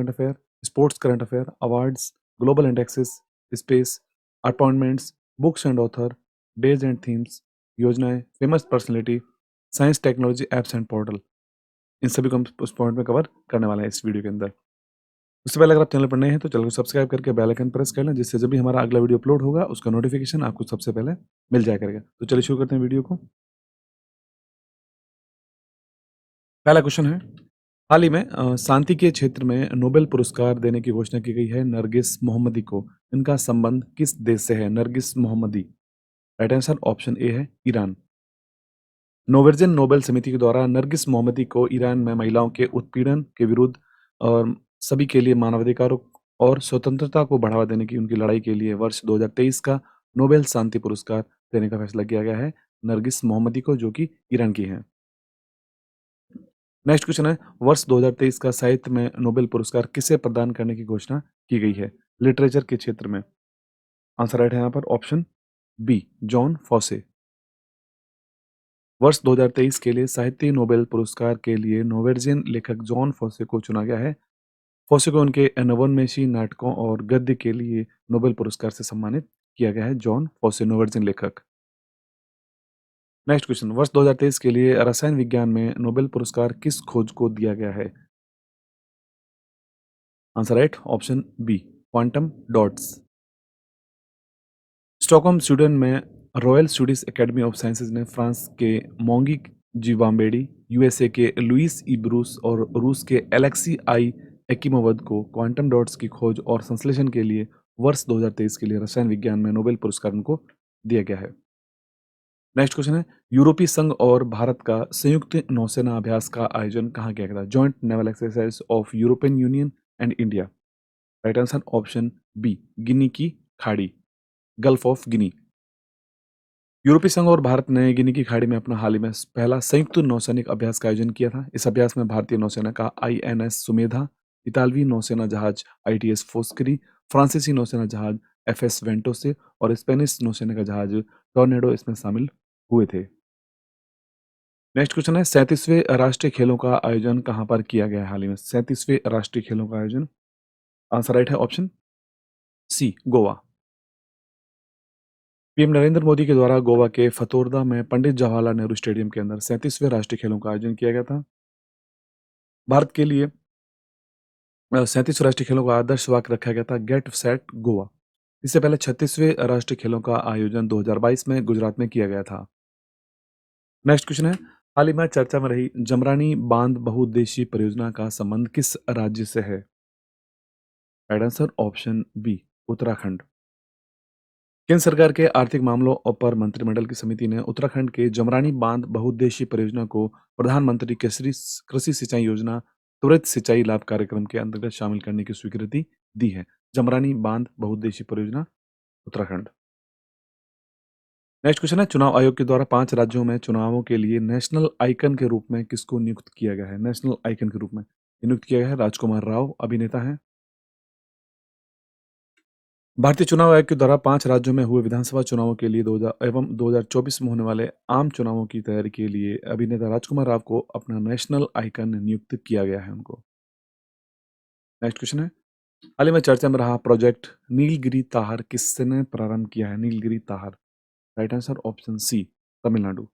Current affair, sports current affair, awards, global indexes, space, appointments, books and author, days and themes, योजनाएं, famous personality, science technology apps and portal. इन सभी को हम उस point में cover करने वाले हैं इस वीडियो के अंदर। उससे पहले अगर आप चैनल पर नए हैं तो चैनल को सब्सक्राइब करके बेल आइकन प्रेस कर लें, जिससे जब भी हमारा अगला वीडियो अपलोड होगा उसका नोटिफिकेशन आपको सबसे पहले मिल जाया करेगा। तो चलिए शुरू करते हैं वीडियो को। पहला क्वेश्चन है, हाल ही में शांति के क्षेत्र में नोबेल पुरस्कार देने की घोषणा की गई है नरगिस मोहम्मदी को। इनका संबंध किस देश से है? नरगिस मोहम्मदी। राइट आंसर ऑप्शन ए है ईरान। नोर्वेजियन नोबेल समिति के द्वारा नरगिस मोहम्मदी को ईरान में महिलाओं के उत्पीड़न के विरुद्ध और सभी के लिए मानवाधिकारों और स्वतंत्रता को बढ़ावा देने की उनकी लड़ाई के लिए वर्ष 2023 का नोबेल शांति पुरस्कार देने का फैसला किया गया है नरगिस मोहम्मदी को, जो कि ईरान की हैं। नेक्स्ट क्वेश्चन है, वर्ष 2023 का साहित्य में नोबेल पुरस्कार किसे प्रदान करने की घोषणा की गई है? लिटरेचर के क्षेत्र में। आंसर राइट है यहाँ पर ऑप्शन बी, जॉन फॉसे। वर्ष 2023 के लिए साहित्य नोबेल पुरस्कार के लिए नॉर्वेजियन लेखक जॉन फॉसे को चुना गया है। फॉसे को उनके नवोन्मेषी नाटकों और गद्य के लिए नोबेल पुरस्कार से सम्मानित किया गया है। जॉन फॉसे नॉर्वेजियन लेखक। नेक्स्ट क्वेश्चन, वर्ष 2023 के लिए रसायन विज्ञान में नोबेल पुरस्कार किस खोज को दिया गया है? Answer right option B, quantum dots. Stockholm Sweden में Royal Swedish Academy of Sciences ने फ्रांस के मोंगी जीवाम्बेडी, यूएसए के लुइस ई ब्रूस और रूस के एलेक्सी आई एकिमोवद को क्वांटम डॉट्स की खोज और संश्लेषण के लिए वर्ष 2023 के लिए रसायन विज्ञान में नोबेल पुरस्कार उनको दिया गया है। नेक्स्ट क्वेश्चन है, यूरोपीय संघ और भारत का संयुक्त नौसेना अभ्यास का आयोजन कहाँ किया गया था? Joint naval exercise of European Union and India. Right answer option B, Guinea की खाड़ी, गल्फ ऑफ गिनी। यूरोपीय संघ और भारत ने गिनी की खाड़ी में अपना हाल ही में पहला संयुक्त नौसैनिक अभ्यास का आयोजन किया था। इस अभ्यास में भारतीय नौसेना का आईएनएस सुमेधा, इतालवी नौसेना जहाज आईटीएस फोस्करी, फ्रांसीसी नौसेना जहाज एफएस वेंटोसे और स्पेनिश नौसेना का जहाज टॉर्नेडो इसमें शामिल हुए थे। नेक्स्ट क्वेश्चन है, 37वें राष्ट्रीय खेलों का आयोजन कहाँ पर किया गया है हाल ही में? 37वें राष्ट्रीय खेलों का आयोजन। आंसर राइट है option C, Goa. PM Narendra Modi के द्वारा गोवा के फतोरदा में पंडित जवाहरलाल नेहरू स्टेडियम के अंदर 37वें राष्ट्रीय खेलों का आयोजन किया गया था। भारत के लिए 37 राष्ट्रीय खेलों का आदर्श वाक्य रखा गया था, गेट सेट गोवा। इससे पहले 36वें राष्ट्रीय खेलों का आयोजन 2022 में गुजरात में किया गया था। नेक्स्ट क्वेश्चन है, हाल ही में चर्चा में रही जमरानी बांध बहुउद्देशीय परियोजना का संबंध किस राज्य से है? Right answer option B, Uttarakhand. केंद्र सरकार के आर्थिक मामलों पर मंत्रिमंडल की समिति ने उत्तराखंड के जमरानी बांध बहुउद्देशीय परियोजना को प्रधानमंत्री कृषि सिंचाई योजना त्वरित सिंचाई लाभ कार्यक्रम के अंतर्गत शामिल करने की स्वीकृति दी है। जमरानी बांध बहुउद्देशीय परियोजना, उत्तराखंड। नेक्स्ट क्वेश्चन है, चुनाव आयोग के द्वारा 5 राज्यों में चुनावों के लिए नेशनल आइकन के रूप में किसको नियुक्त किया गया है? नेशनल आइकन के रूप में नियुक्त किया गया है राजकुमार राव, अभिनेता है। भारतीय चुनाव आयोग के द्वारा 5 राज्यों में हुए विधानसभा चुनावों के लिए 2000 एवं 2024 में होने वाले आम चुनावों की तैयारी के लिए अभिनेता राजकुमार राव को अपना नेशनल आइकन नियुक्त किया गया है उनको। नेक्स्ट क्वेश्चन है, हाल ही में चर्चा में रहा प्रोजेक्ट नीलगिरी ताहर किसने प्रारंभ किया है? Nilgiri tahr. Right answer option C, Tamil Nadu.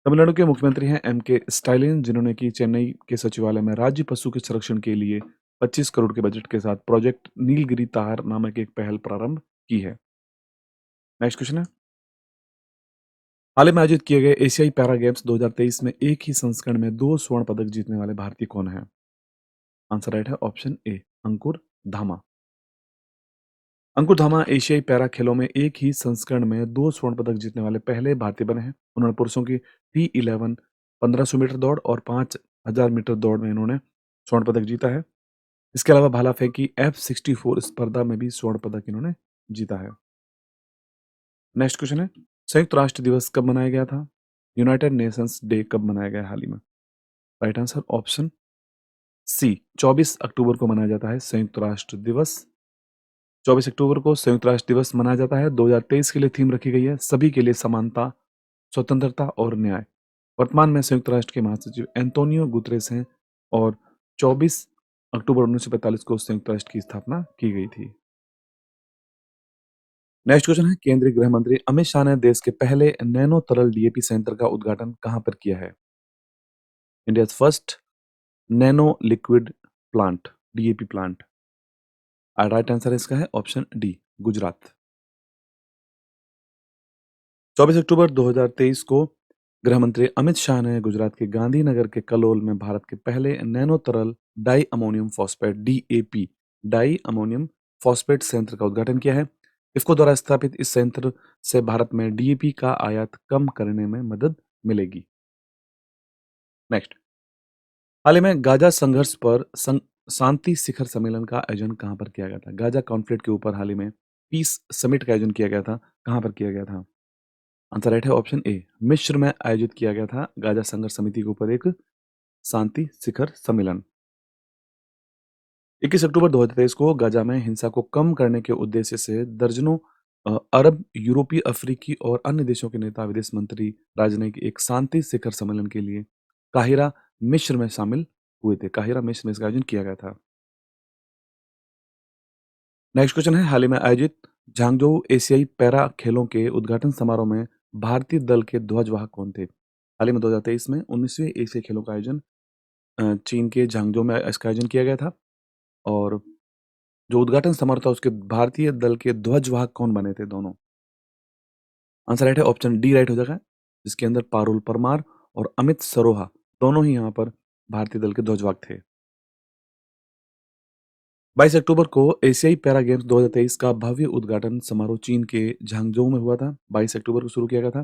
Tamil Nadu के मुख्यमंत्री हैं एम के स्टालिन, जिन्होंने की चेन्नई के सचिवालय में राज्य पशु के संरक्षण के लिए 25 करोड़ के बजट के साथ प्रोजेक्ट नीलगिरी ताहर नामक एक पहल प्रारंभ की है। नेक्स्ट क्वेश्चन है, हाल ही में आयोजित किए गए एशियाई पैरा गेम्स 2023 में एक ही संस्करण में 2 स्वर्ण पदक जीतने वाले भारतीय कौन हैं? आंसर राइट है ऑप्शन ए, अंकुर धामा। अंकुर धामा एशियाई पैरा खेलों में एक ही संस्करण में 2 स्वर्ण पदक जीतने वाले पहले भारतीय बने हैं। उन्होंने पुरुषों की T11 1500 मीटर दौड़ और 5000 मीटर दौड़ में इन्होंने स्वर्ण पदक जीता है। इसके अलावा भाला फेंकी F64 स्पर्धा में भी स्वर्ण पदक इन्होंने जीता है। नेक्स्ट क्वेश्चन है, संयुक्त राष्ट्र दिवस कब मनाया गया था? यूनाइटेड नेशंस डे कब मनाया गया हाल ही में? राइट आंसर ऑप्शन सी, 24 अक्टूबर को मनाया जाता है संयुक्त राष्ट्र दिवस। 24 अक्टूबर को संयुक्त राष्ट्र दिवस मनाया जाता है। 2023 के लिए थीम रखी गई है सभी के लिए समानता, स्वतंत्रता और न्याय। वर्तमान में संयुक्त राष्ट्र के महासचिव एंटोनियो गुतरेस हैं और 24 अक्टूबर 1945 को संयुक्त राष्ट्र की स्थापना की गई थी। नेक्स्ट क्वेश्चन है, केंद्रीय गृह मंत्री अमित शाह ने देश के पहले नैनो तरल डीएपी संयंत्र का उद्घाटन कहाँ पर किया है? India's first nano liquid plant, DAP plant. Right answer इसका है ऑप्शन डी, गुजरात। 24 अक्टूबर 2023 को गृह मंत्री अमित शाह ने गुजरात के गांधीनगर के कलोल में भारत के पहले नैनो तरल di ammonium phosphate DAP di ammonium phosphate संयंत्र का उद्घाटन किया है। इफ्को द्वारा स्थापित इस संयंत्र से भारत में डीएपी का आयात कम करने में मदद मिलेगी। नेक्स्ट, हाल ही में गाजा संघर्ष पर शांति शिखर सम्मेलन का आयोजन कहाँ पर किया गया था? गाजा कॉन्फ्लिक्ट के ऊपर हाल ही में पीस समिट का आयोजन किया गया था, कहाँ पर किया गया था? आंसर राइट है ऑप्शन ए, मिस्र में आयोजित किया गया था गाजा संघर्ष समिति के ऊपर एक शांति शिखर सम्मेलन। 21 अक्टूबर 2023 को गाजा में हिंसा को कम करने के उद्देश्य से दर्जनों अरब, यूरोपीय, अफ्रीकी और अन्य देशों के नेता, विदेश मंत्री, राजनयिक एक शांति शिखर सम्मेलन के लिए काहिरा, मिस्र में शामिल हुए थे। काहिरा, मिस्र में इसका आयोजन किया गया था। नेक्स्ट क्वेश्चन है, हाल ही में आयोजित झांगझोउ एशियाई पैरा खेलों के उद्घाटन समारोह में भारतीय दल के ध्वजवाहक कौन थे? हाल ही में 2023 में 19वें एशियाई खेलों का आयोजन चीन के झांगझोउ में इसका आयोजन किया गया था और जो उद्घाटन समारोह था उसके भारतीय दल के ध्वजवाहक कौन बने थे दोनों? आंसर राइट है ऑप्शन डी, राइट हो जाएगा, जिसके अंदर पारुल परमार और अमित सरोहा दोनों ही यहाँ पर भारतीय दल के ध्वजवाहक थे। 22 अक्टूबर को एशियाई पैरा गेम्स 2023 का भव्य उद्घाटन समारोह चीन के झांगझोउ में हुआ था। 22 अक्टूबर को शुरू किया गया था।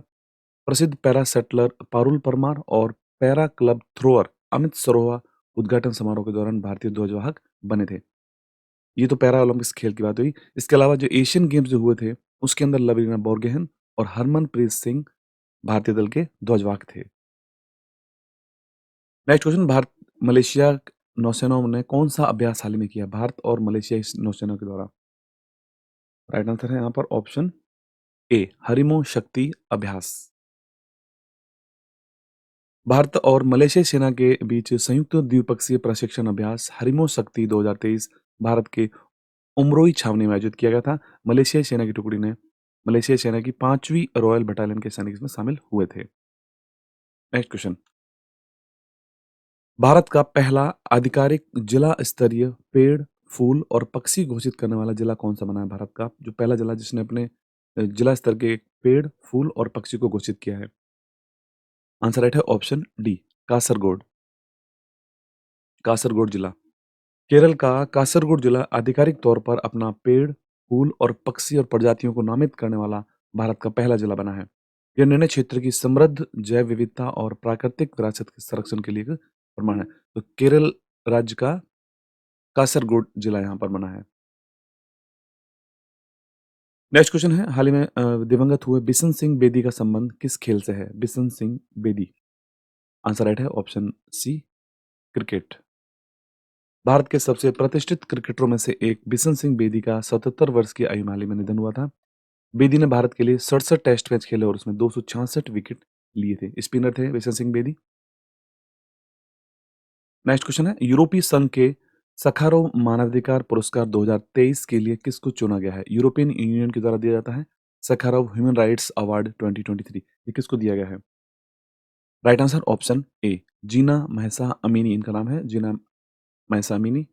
प्रसिद्ध पैरा सेटलर पारुल परमार और para club thrower Amit Saroha उद्घाटन समारोह के दौरान भारतीय ध्वजवाहक बने थे। ये तो पैरा ओलंपिक्स खेल की बात हुई। इसके अलावा जो एशियन गेम्स जो हुए थे, उसके अंदर लवलीना बोरगोहेन और हरमनप्रीत सिंह भारतीय दल के ध्वजवाहक थे। नेक्स्ट क्वेश्चन, भारत मलेशिया नौसेनाओं ने कौन सा अभ्यास हाल ही में किया? भारत और मलेशिया इस नौसेना के द्वारा। राइट आंसर है यहाँ पर ऑप्शन ए, हरिमो शक्ति अभ्यास। भारत और मलेशिया सेना के बीच संयुक्त द्विपक्षीय प्रशिक्षण अभ्यास हरिमो शक्ति 2023 भारत के उमरोई छावनी में आयोजित किया गया था। मलेशिया सेना की टुकड़ी ने मलेशिया सेना की 5वीं रॉयल बटालियन के सैनिक इसमें शामिल हुए थे। नेक्स्ट क्वेश्चन, भारत का पहला आधिकारिक जिला स्तरीय पेड़, फूल और पक्षी घोषित करने वाला जिला कौन सा बना है? भारत का जो पहला जिला जिसने अपने जिला स्तर के पेड़, फूल और पक्षी को घोषित किया है। आंसर राइट है ऑप्शन डी, कासरगोड। कासरगोड जिला, केरल का कासरगोड जिला आधिकारिक तौर पर अपना पेड़, फूल और पक्षी और प्रजातियों को नामित करने वाला भारत का पहला जिला बना है। यह निर्णय क्षेत्र की समृद्ध जैव विविधता और प्राकृतिक विरासत के संरक्षण के लिए एक प्रमाण है। तो केरल राज्य का कासरगोड जिला यहाँ पर बना है। नेक्स्ट क्वेश्चन है, हाल ही में दिवंगत हुए बिशन सिंह बेदी का संबंध किस खेल से है? बिशन सिंह बेदी। आंसर राइट है ऑप्शन सी, क्रिकेट। भारत के सबसे प्रतिष्ठित क्रिकेटरों में से एक बिशन सिंह बेदी का 77 वर्ष की आयु में हाल ही में निधन हुआ था। बेदी ने भारत के लिए 67 टेस्ट मैच खेले और उसमें 266 विकेट लिए थे। स्पिनर थे बिशन सिंह बेदी। नेक्स्ट क्वेश्चन है, यूरोपीय संघ के सखारोव मानवाधिकार पुरस्कार 2023 के लिए किसको चुना गया है? यूरोपियन यूनियन के द्वारा दिया जाता है सखारोव ह्यूमन राइट्स अवार्ड 2023। ये किसको दिया गया है? Right answer option A, Jina Mahsa Amini इनका नाम है, जीना महसा अमीनी।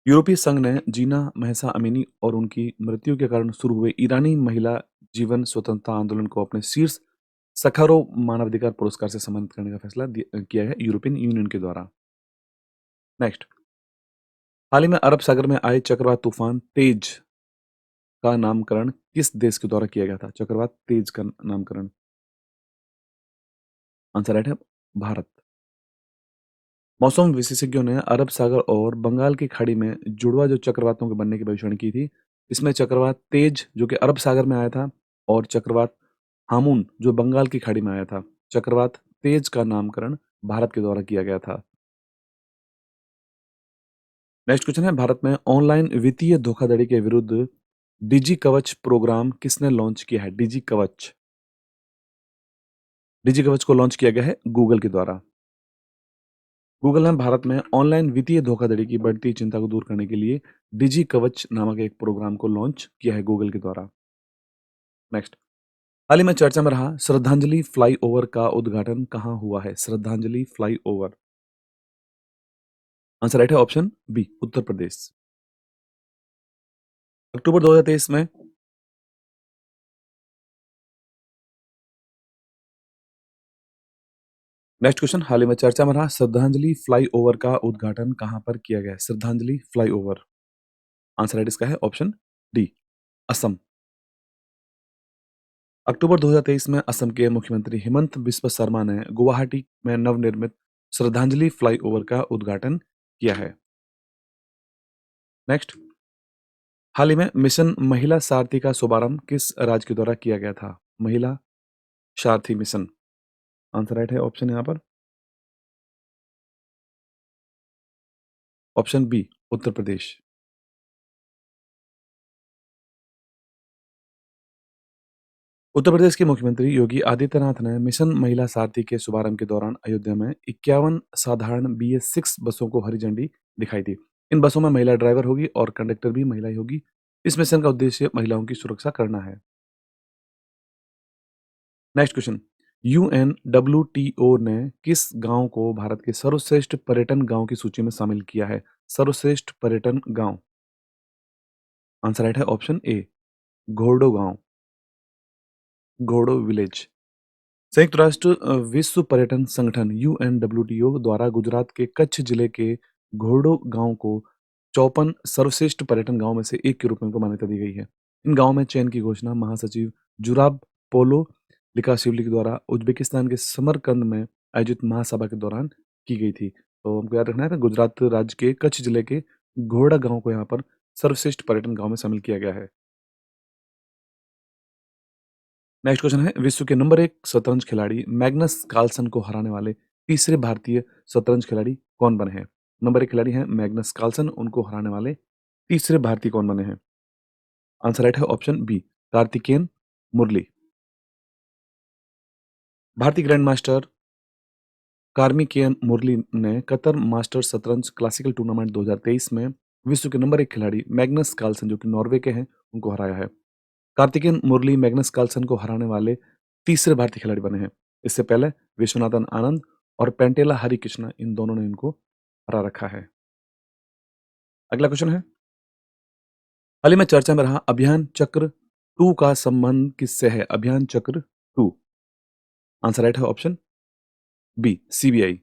यूरोपीय संघ ने जीना महसा अमीनी और उनकी मृत्यु के कारण शुरू हुए ईरानी महिला जीवन स्वतंत्रता आंदोलन को अपने शीर्ष सखारोव मानवाधिकार पुरस्कार से सम्मानित करने का फैसला किया है यूरोपियन यूनियन के द्वारा। नेक्स्ट, हाल ही में अरब सागर में आए चक्रवात तूफान तेज का नामकरण किस देश के द्वारा किया गया था? चक्रवात तेज का नामकरण। आंसर राइट है भारत। मौसम विशेषज्ञों ने अरब सागर और बंगाल की खाड़ी में जुड़वा जो चक्रवातों के बनने की भविष्यवाणी की थी। इसमें चक्रवात तेज जो कि अरब सागर में आया था और चक्रवात हामून जो बंगाल की खाड़ी में आया था। चक्रवात तेज का नामकरण भारत के द्वारा किया गया था। नेक्स्ट क्वेश्चन है, भारत में ऑनलाइन वित्तीय धोखाधड़ी के विरुद्ध डिजी कवच प्रोग्राम किसने लॉन्च किया है? डिजी कवच। डिजी कवच को लॉन्च किया गया है गूगल के द्वारा। गूगल ने भारत में ऑनलाइन वित्तीय धोखाधड़ी की बढ़ती चिंता को दूर करने के लिए डिजी कवच नामक एक प्रोग्राम को लॉन्च किया है गूगल के द्वारा। नेक्स्ट, हाल ही में चर्चा में रहा श्रद्धांजलि फ्लाईओवर का उद्घाटन कहाँ हुआ है? श्रद्धांजलि फ्लाईओवर। आंसर राइट है ऑप्शन बी, उत्तर प्रदेश। अक्टूबर 2023 में। नेक्स्ट क्वेश्चन, हाल ही में चर्चा में रहा श्रद्धांजलि फ्लाईओवर का उद्घाटन कहाँ पर किया गया है? श्रद्धांजलि फ्लाईओवर। आंसर राइट इसका है ऑप्शन डी, असम। अक्टूबर 2023 में असम के मुख्यमंत्री हिमंत बिस्वा शर्मा ने गुवाहाटी में नवनिर्मित श्रद्धांजलि फ्लाईओवर का उद्घाटन किया है। नेक्स्ट, हाल ही में मिशन महिला सारथी का शुभारंभ किस राज्य के द्वारा किया गया था? महिला सारथी मिशन। आंसर राइट है ऑप्शन यहाँ पर ऑप्शन बी, उत्तर प्रदेश। उत्तर प्रदेश के मुख्यमंत्री योगी आदित्यनाथ ने मिशन महिला सारथी के शुभारंभ के दौरान अयोध्या में 51 साधारण BS6 बसों को हरी झंडी दिखाई दी। इन बसों में महिला ड्राइवर होगी और कंडक्टर भी महिला ही होगी। इस मिशन का उद्देश्य महिलाओं की सुरक्षा करना है। नेक्स्ट क्वेश्चन, UNWTO ने किस गांव को भारत के सर्वश्रेष्ठ पर्यटन गांव की सूची में शामिल किया है? सर्वश्रेष्ठ पर्यटन गांव। आंसर राइट है ऑप्शन ए, घोरडो गांव, घोरडो विलेज। संयुक्त राष्ट्र विश्व पर्यटन संगठन UNWTO द्वारा गुजरात के कच्छ जिले के घोरडो गांव को 54 सर्वश्रेष्ठ पर्यटन गांव में से एक के रूप में इनको मान्यता दी गई है। इन गांवों में चयन की घोषणा महासचिव जुराब पोलो लिकाशिवली के द्वारा उज्बेकिस्तान के समरकंद में आयोजित महासभा के दौरान की गई थी। तो हमको याद रखना है, गुजरात राज्य के कच्छ जिले के घोरडा गांव को यहाँ पर सर्वश्रेष्ठ पर्यटन गांव में शामिल किया गया है। नेक्स्ट क्वेश्चन है, विश्व के नंबर 1 शतरंज खिलाड़ी मैग्नस कार्लसन को हराने वाले तीसरे भारतीय शतरंज खिलाड़ी कौन बने हैं? नंबर 1 खिलाड़ी हैं मैग्नस कार्लसन, उनको हराने वाले तीसरे भारतीय कौन बने हैं? आंसर राइट है ऑप्शन बी, कार्तिकेयन मुरली। भारतीय ग्रैंड मास्टर कार्मिकेयन मुरली ने कतर मास्टर्स शतरंज क्लासिकल टूर्नामेंट 2023 में विश्व के नंबर 1 खिलाड़ी मैग्नस कार्लसन, जो कि नॉर्वे के हैं, उनको हराया है। कार्तिकेयन मुरली मैग्नस कार्लसन को हराने वाले तीसरे भारतीय खिलाड़ी बने हैं। इससे पहले विश्वनाथन आनंद और पेंटेला हरिकृष्णा, इन दोनों ने इनको हरा रखा है। अगला क्वेश्चन है, हाल ही में चर्चा में रहा अभियान चक्र 2 का संबंध किससे है? अभियान चक्र 2। आंसर राइट है ऑप्शन बी, CBI।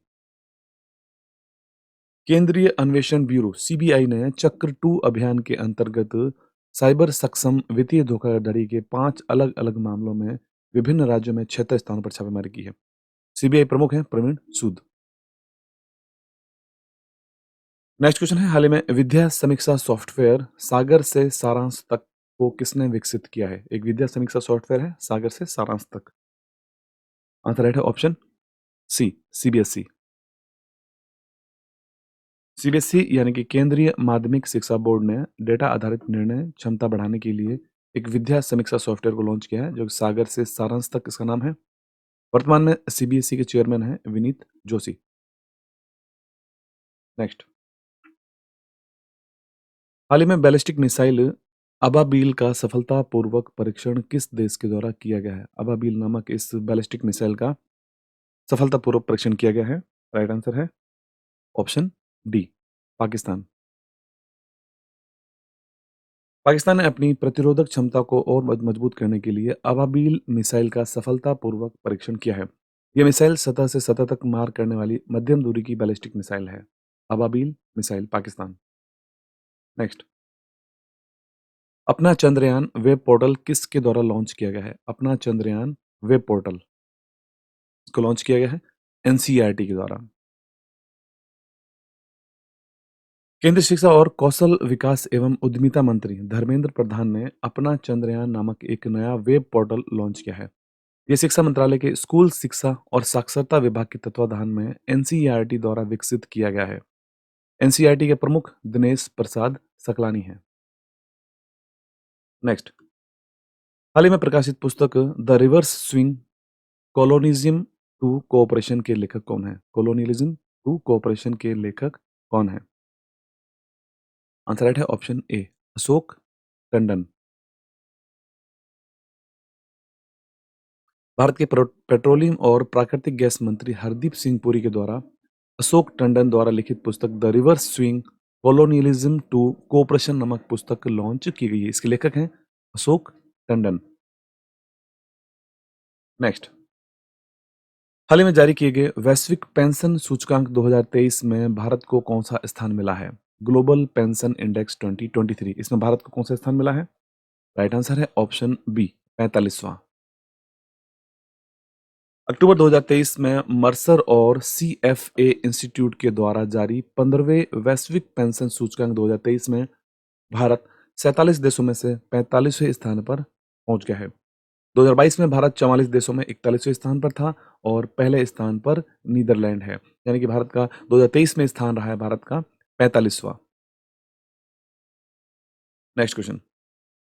केंद्रीय अन्वेषण ब्यूरो CBI ने चक्र 2 अभियान के अंतर्गत साइबर सक्षम वित्तीय धोखाधड़ी के 5 अलग अलग मामलों में विभिन्न राज्यों में 76 स्थानों पर छापेमारी की है। CBI प्रमुख हैं प्रवीण सूद। नेक्स्ट क्वेश्चन है, हाल ही में विद्या समीक्षा सॉफ्टवेयर सागर से सारांश तक को किसने विकसित किया है? एक विद्या समीक्षा सॉफ्टवेयर है सागर से सारांश तक। आंसर राइट है ऑप्शन सी, CBSE। CBSE यानी कि केंद्रीय माध्यमिक शिक्षा बोर्ड ने डेटा आधारित निर्णय क्षमता बढ़ाने के लिए एक विद्या समीक्षा सॉफ्टवेयर को लॉन्च किया है, जो कि सागर से सारांश तक इसका नाम है। वर्तमान में CBSE के चेयरमैन हैं विनीत जोशी। नेक्स्ट, हाल ही में बैलिस्टिक मिसाइल अबाबील का सफलतापूर्वक परीक्षण किस देश के द्वारा किया गया है? अबाबील नामक इस बैलिस्टिक मिसाइल का सफलतापूर्वक परीक्षण किया गया है। राइट आंसर है ऑप्शन डी, पाकिस्तान। पाकिस्तान ने अपनी प्रतिरोधक क्षमता को और मजबूत करने के लिए अबाबील मिसाइल का सफलतापूर्वक परीक्षण किया है। यह मिसाइल सतह से सतह तक मार करने वाली मध्यम दूरी की बैलिस्टिक मिसाइल है। अबाबील मिसाइल, पाकिस्तान। नेक्स्ट, अपना चंद्रयान वेब पोर्टल किसके द्वारा लॉन्च किया गया है? अपना चंद्रयान वेब पोर्टल को लॉन्च किया गया है NCERT के द्वारा। केंद्रीय शिक्षा और कौशल विकास एवं उद्यमिता मंत्री धर्मेंद्र प्रधान ने अपना चंद्रयान नामक एक नया वेब पोर्टल लॉन्च किया है। यह शिक्षा मंत्रालय के स्कूल शिक्षा और साक्षरता विभाग के तत्वाधान में NCERT द्वारा विकसित किया गया है। NCERT के प्रमुख दिनेश प्रसाद सकलानी हैं। नेक्स्ट, हाल ही में प्रकाशित पुस्तक the reverse swing colonialism to cooperation के लेखक कौन है? कोलोनियलिज्म टू कोऑपरेशन के लेखक कौन है? आंसर राइट है ऑप्शन ए, अशोक टंडन। भारत के पेट्रोलियम और प्राकृतिक गैस मंत्री हरदीप सिंह पुरी के द्वारा अशोक टंडन द्वारा लिखित पुस्तक the reverse swing colonialism to cooperation नामक पुस्तक लॉन्च की गई है। इसके लेखक हैं अशोक टंडन। नेक्स्ट, हाल ही में जारी किए गए वैश्विक पेंशन सूचकांक 2023 में भारत को कौन सा स्थान मिला है? ग्लोबल पेंशन इंडेक्स 2023, इसमें भारत को कौन सा स्थान मिला है? राइट आंसर है ऑप्शन बी, 45वां। अक्टूबर 2023 में मर्सर और सीएफए इंस्टीट्यूट के द्वारा जारी 15वें वैश्विक पेंशन सूचकांक 2023 में भारत 47 देशों में से 45वें स्थान पर पहुंच गया है। 2022 में भारत 44 देशों में 41वें स्थान पर था और पहले स्थान पर नीदरलैंड है। यानी कि भारत का 2023 में स्थान रहा है भारत का 45वां। नेक्स्ट क्वेश्चन,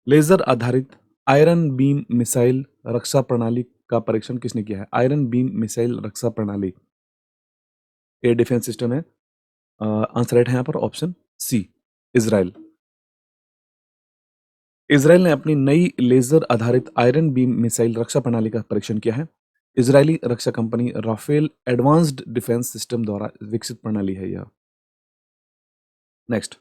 लेजर आधारित आयरन बीम मिसाइल रक्षा प्रणाली का परीक्षण किसने किया है? आयरन बीम मिसाइल रक्षा प्रणाली एयर डिफेंस सिस्टम है। आंसर राइट है यहाँ पर ऑप्शन सी, इजराइल। इजराइल ने अपनी नई लेजर आधारित आयरन बीम मिसाइल रक्षा प्रणाली का परीक्षण किया है। इजरायली रक्षा company Rafael Advanced Defense System द्वारा विकसित प्रणाली है यह। नेक्स्ट,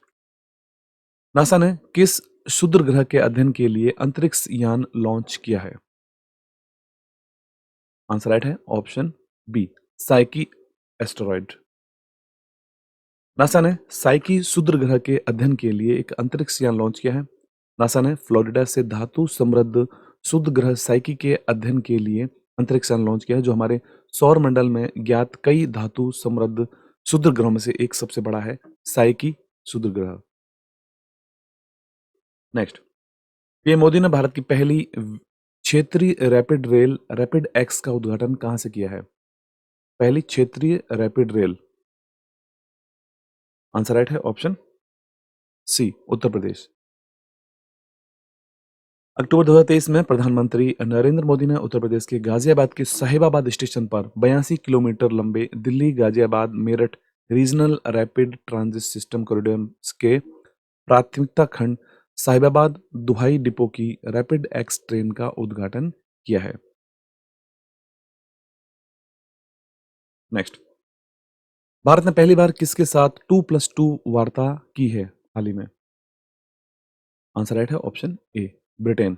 नासा ने किस क्षुद्र ग्रह के अध्ययन के लिए अंतरिक्ष यान लॉन्च किया है? आंसर राइट है option B, Psyche asteroid. NASA ने साइकी क्षुद्र ग्रह के अध्ययन के लिए एक अंतरिक्ष यान लॉन्च किया है। नासा ने फ्लोरिडा से धातु समृद्ध शुद्ध ग्रह साइकी के अध्ययन के लिए अंतरिक्ष यान लॉन्च किया है, जो हमारे सौर मंडल में ज्ञात कई धातु समृद्ध शुद्र ग्रहों में से एक सबसे बड़ा है, साइकी शुद्र ग्रह। नेक्स्ट, पीएम मोदी ने भारत की पहली क्षेत्रीय रैपिड रेल रैपिड एक्स का उद्घाटन कहां से किया है? पहली क्षेत्रीय रैपिड रेल, आंसर राइट है ऑप्शन सी, उत्तर प्रदेश। अक्टूबर 2023 में प्रधानमंत्री नरेंद्र मोदी ने उत्तर प्रदेश के गाजियाबाद के साहिबाबाद स्टेशन पर 82 किलोमीटर लंबे Delhi Ghaziabad Meerut regional rapid transit system corridor के प्राथमिकता खंड साहिबाबाद दुहाई डिपो की रैपिड एक्स ट्रेन का उद्घाटन किया है। नेक्स्ट, भारत ने पहली बार किसके साथ 2+2 वार्ता की है हाल ही में? आंसर राइट है ऑप्शन ए, ब्रिटेन।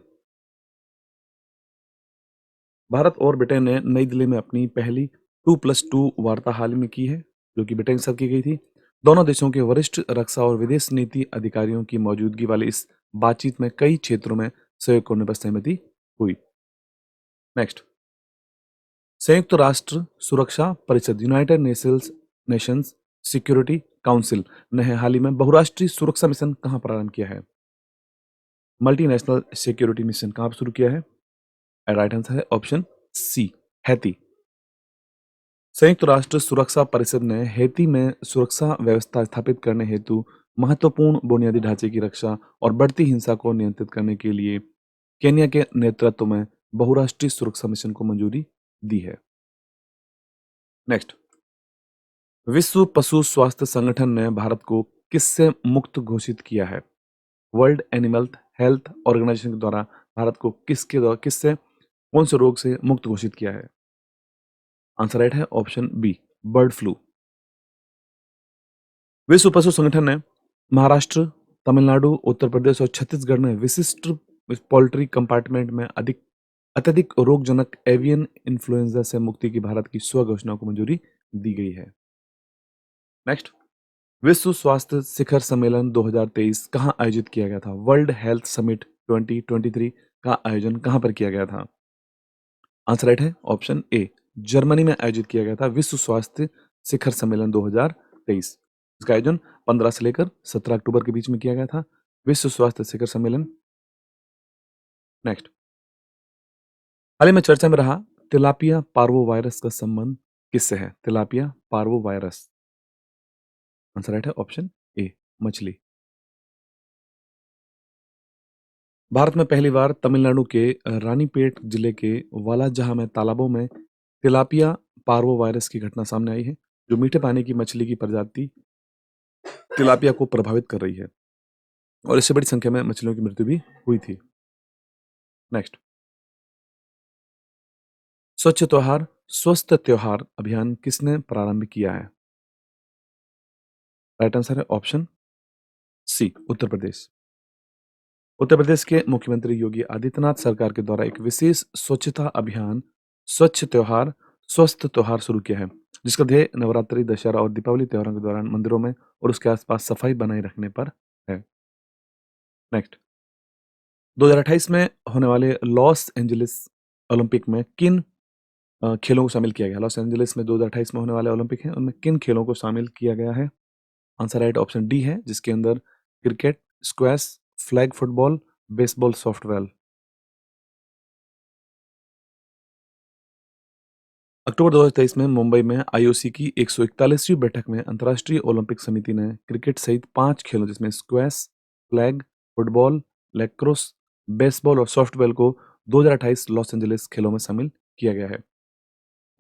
भारत और ब्रिटेन ने नई दिल्ली में अपनी पहली 2+2 वार्ता हाल ही में की है, जो कि ब्रिटेन के साथ की गई थी। दोनों देशों के वरिष्ठ रक्षा और विदेश नीति अधिकारियों की मौजूदगी वाली इस बातचीत में कई क्षेत्रों में सहयोग करने पर सहमति हुई। नेक्स्ट, संयुक्त राष्ट्र सुरक्षा परिषद यूनाइटेड नेशंस सिक्योरिटी काउंसिल ने हाल ही में बहुराष्ट्रीय सुरक्षा मिशन कहां प्रारंभ किया है? मल्टीनेशनल सिक्योरिटी मिशन कहां शुरू किया है? राइट आंसर है ऑप्शन सी, हैती। संयुक्त राष्ट्र सुरक्षा परिषद ने हैती में सुरक्षा व्यवस्था स्थापित करने हेतु महत्वपूर्ण बुनियादी ढांचे की रक्षा और बढ़ती हिंसा को नियंत्रित करने के लिए केन्या के नेतृत्व में बहुराष्ट्रीय सुरक्षा मिशन को मंजूरी दी है। नेक्स्ट, विश्व पशु स्वास्थ्य संगठन ने भारत को किससे मुक्त घोषित किया है? वर्ल्ड एनिमल हेल्थ ऑर्गेनाइजेशन के द्वारा भारत को किससे कौन से रोग से मुक्त घोषित किया है? आंसर राइट है ऑप्शन बी, बर्ड फ्लू। विश्व पशु संगठन ने महाराष्ट्र, तमिलनाडु, उत्तर प्रदेश और छत्तीसगढ़ में विशिष्ट पोल्ट्री कंपार्टमेंट में अत्यधिक रोगजनक एवियन इन्फ्लुएंजा से मुक्ति की भारत की स्व घोषणा को मंजूरी दी गई है। नेक्स्ट, विश्व स्वास्थ्य शिखर सम्मेलन 2023 कहां आयोजित किया गया था? वर्ल्ड हेल्थ समिट 2023 का आयोजन कहां पर किया गया था? आंसर राइट है ऑप्शन ए, जर्मनी में आयोजित किया गया था विश्व स्वास्थ्य शिखर सम्मेलन 2023। इसका आयोजन 15 से लेकर 17 अक्टूबर के बीच में किया गया था, विश्व स्वास्थ्य शिखर सम्मेलन। नेक्स्ट, हाल ही में चर्चा में रहा तिलापिया पार्वो वायरस का संबंध किससे है? Tilapia parvo virus, answer right है ऑप्शन ए, मछली। भारत में पहली बार तमिलनाडु के रानीपेट जिले के वालाजहा में तालाबों में तिलापिया पार्वो वायरस की घटना सामने आई है। जो मीठे पानी की मछली की प्रजाति तिलापिया को प्रभावित कर रही है और इससे बड़ी संख्या में मछलियों की मृत्यु भी हुई थी। नेक्स्ट, स्वच्छ त्योहार स्वस्थ त्योहार अभियान किसने प्रारंभ किया है? राइट आंसर है ऑप्शन सी, उत्तर प्रदेश। उत्तर प्रदेश के मुख्यमंत्री योगी आदित्यनाथ सरकार के द्वारा एक विशेष स्वच्छता अभियान स्वच्छ त्योहार स्वस्थ त्योहार शुरू किया है, जिसका ध्येय नवरात्रि, दशहरा और दीपावली त्योहारों के दौरान मंदिरों में और उसके आसपास सफाई बनाए रखने पर है। नेक्स्ट, 2028 में होने वाले लॉस एंजलिस ओलंपिक में किन खेलों को शामिल किया गया? लॉस एंजलिस में 2028 में होने वाले ओलंपिक हैं, उनमें किन खेलों को शामिल किया गया है? आंसर राइट ऑप्शन डी है, जिसके अंदर cricket, squash, flag football, baseball, softball. अक्टूबर 2023 में मुंबई में आईओसी की 141वीं बैठक में अंतर्राष्ट्रीय ओलंपिक समिति ने क्रिकेट सहित 5 खेलों जिसमें squash, flag football, lacrosse, baseball और सॉफ्टबॉल को 2028 लॉस एंजलिस खेलों में शामिल किया गया है।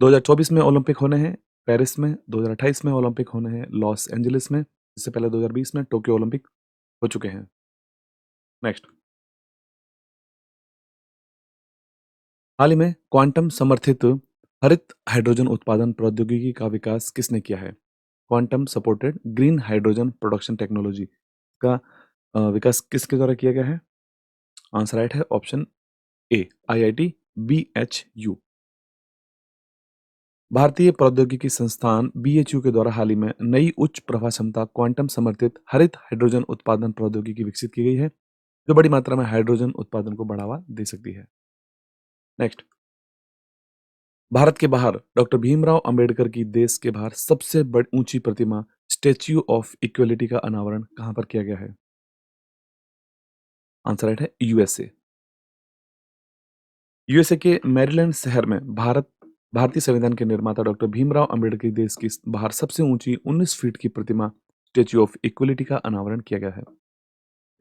2024 में ओलंपिक होने हैं पेरिस में, 2028 में ओलंपिक होने हैं लॉस एंजलिस में, इससे पहले 2020 में टोक्यो ओलंपिक हो चुके हैं। नेक्स्ट, हाल ही में क्वांटम समर्थित हरित हाइड्रोजन उत्पादन प्रौद्योगिकी का विकास किसने किया है? Quantum supported green hydrogen production technology का विकास किसके द्वारा किया गया है? आंसर राइट है ऑप्शन ए, आईआईटी बीएचयू। भारतीय प्रौद्योगिकी संस्थान बीएचयू के द्वारा हाल ही में नई उच्च प्रभा क्षमता क्वांटम समर्थित हरित हाइड्रोजन उत्पादन प्रौद्योगिकी विकसित की गई है, जो बड़ी मात्रा में हाइड्रोजन उत्पादन को बढ़ावा दे सकती है। नेक्स्ट, भारत के बाहर डॉक्टर भीमराव अंबेडकर की देश के बाहर सबसे बड़ी ऊंची प्रतिमा स्टैच्यू ऑफ इक्वलिटी का अनावरण कहां पर किया गया है? आंसर राइट है यूएसए। यूएसए के मैरीलैंड शहर में भारतीय संविधान के निर्माता डॉक्टर भीमराव अंबेडकर की देश की बाहर सबसे ऊंची 19 फीट की प्रतिमा स्टैच्यू ऑफ इक्वलिटी का अनावरण किया गया है।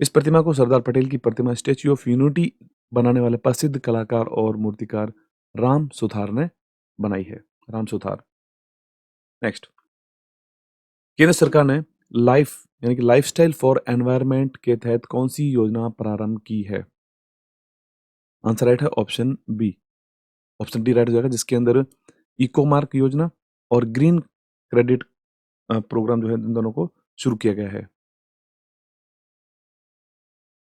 इस प्रतिमा को सरदार पटेल की प्रतिमा स्टैच्यू ऑफ यूनिटी बनाने वाले प्रसिद्ध कलाकार और मूर्तिकार राम सुथार ने बनाई है। राम सुथार। नेक्स्ट, केंद्र सरकार ने लाइफ यानी कि लाइफस्टाइल फॉर एनवायरनमेंट के तहत कौन सी योजना प्रारंभ की है? आंसर राइट है option B, option D right हो जाएगा, जिसके अंदर इको मार्क योजना और ग्रीन क्रेडिट प्रोग्राम जो है इन दोनों को शुरू किया गया है।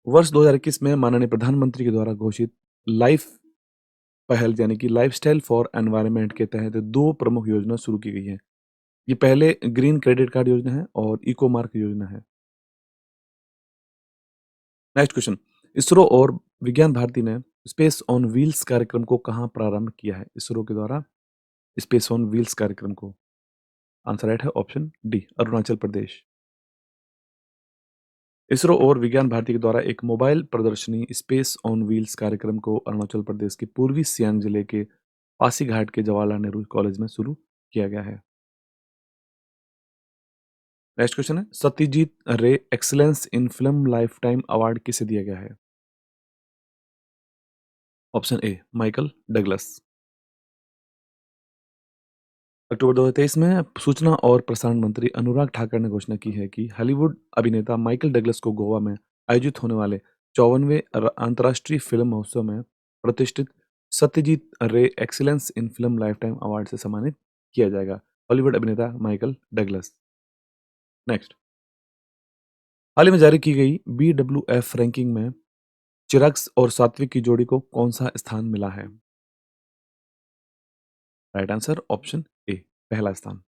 वर्ष 2021 में माननीय प्रधानमंत्री के द्वारा घोषित लाइफ पहल यानी कि लाइफस्टाइल फॉर एनवायरनमेंट के तहत 2 प्रमुख योजना शुरू की गई है। ये पहले ग्रीन क्रेडिट कार्ड योजना है और इको मार्क योजना है। नेक्स्ट क्वेश्चन, इसरो और विज्ञान भारती ने स्पेस ऑन व्हील्स कार्यक्रम को कहाँ प्रारंभ किया है? इसरो के द्वारा स्पेस ऑन व्हील्स कार्यक्रम को। आंसर राइट है ऑप्शन डी, अरुणाचल प्रदेश। इसरो और विज्ञान भारती के द्वारा एक मोबाइल प्रदर्शनी स्पेस ऑन व्हील्स कार्यक्रम को अरुणाचल प्रदेश के पूर्वी सियांग जिले के पासीघाट के जवाहरलाल नेहरू कॉलेज में शुरू किया गया है। नेक्स्ट क्वेश्चन है, Satyajit Ray excellence in film lifetime award किसे दिया गया है? Option A, Michael Douglas. अक्टूबर 2023 में सूचना और प्रसारण मंत्री अनुराग ठाकर ने घोषणा की है कि हॉलीवुड अभिनेता माइकल डगलस को गोवा में आयोजित होने वाले 54वें अंतर्राष्ट्रीय फिल्म महोत्सव में प्रतिष्ठित Satyajit Ray excellence in film lifetime award से सम्मानित किया जाएगा। हॉलीवुड अभिनेता माइकल डगलस। नेक्स्ट, हाल ही में जारी की गई BWF रैंकिंग में चिराग और सात्विक की जोड़ी को कौन सा स्थान मिला है? राइट आंसर ऑप्शन ए, पहला स्थान।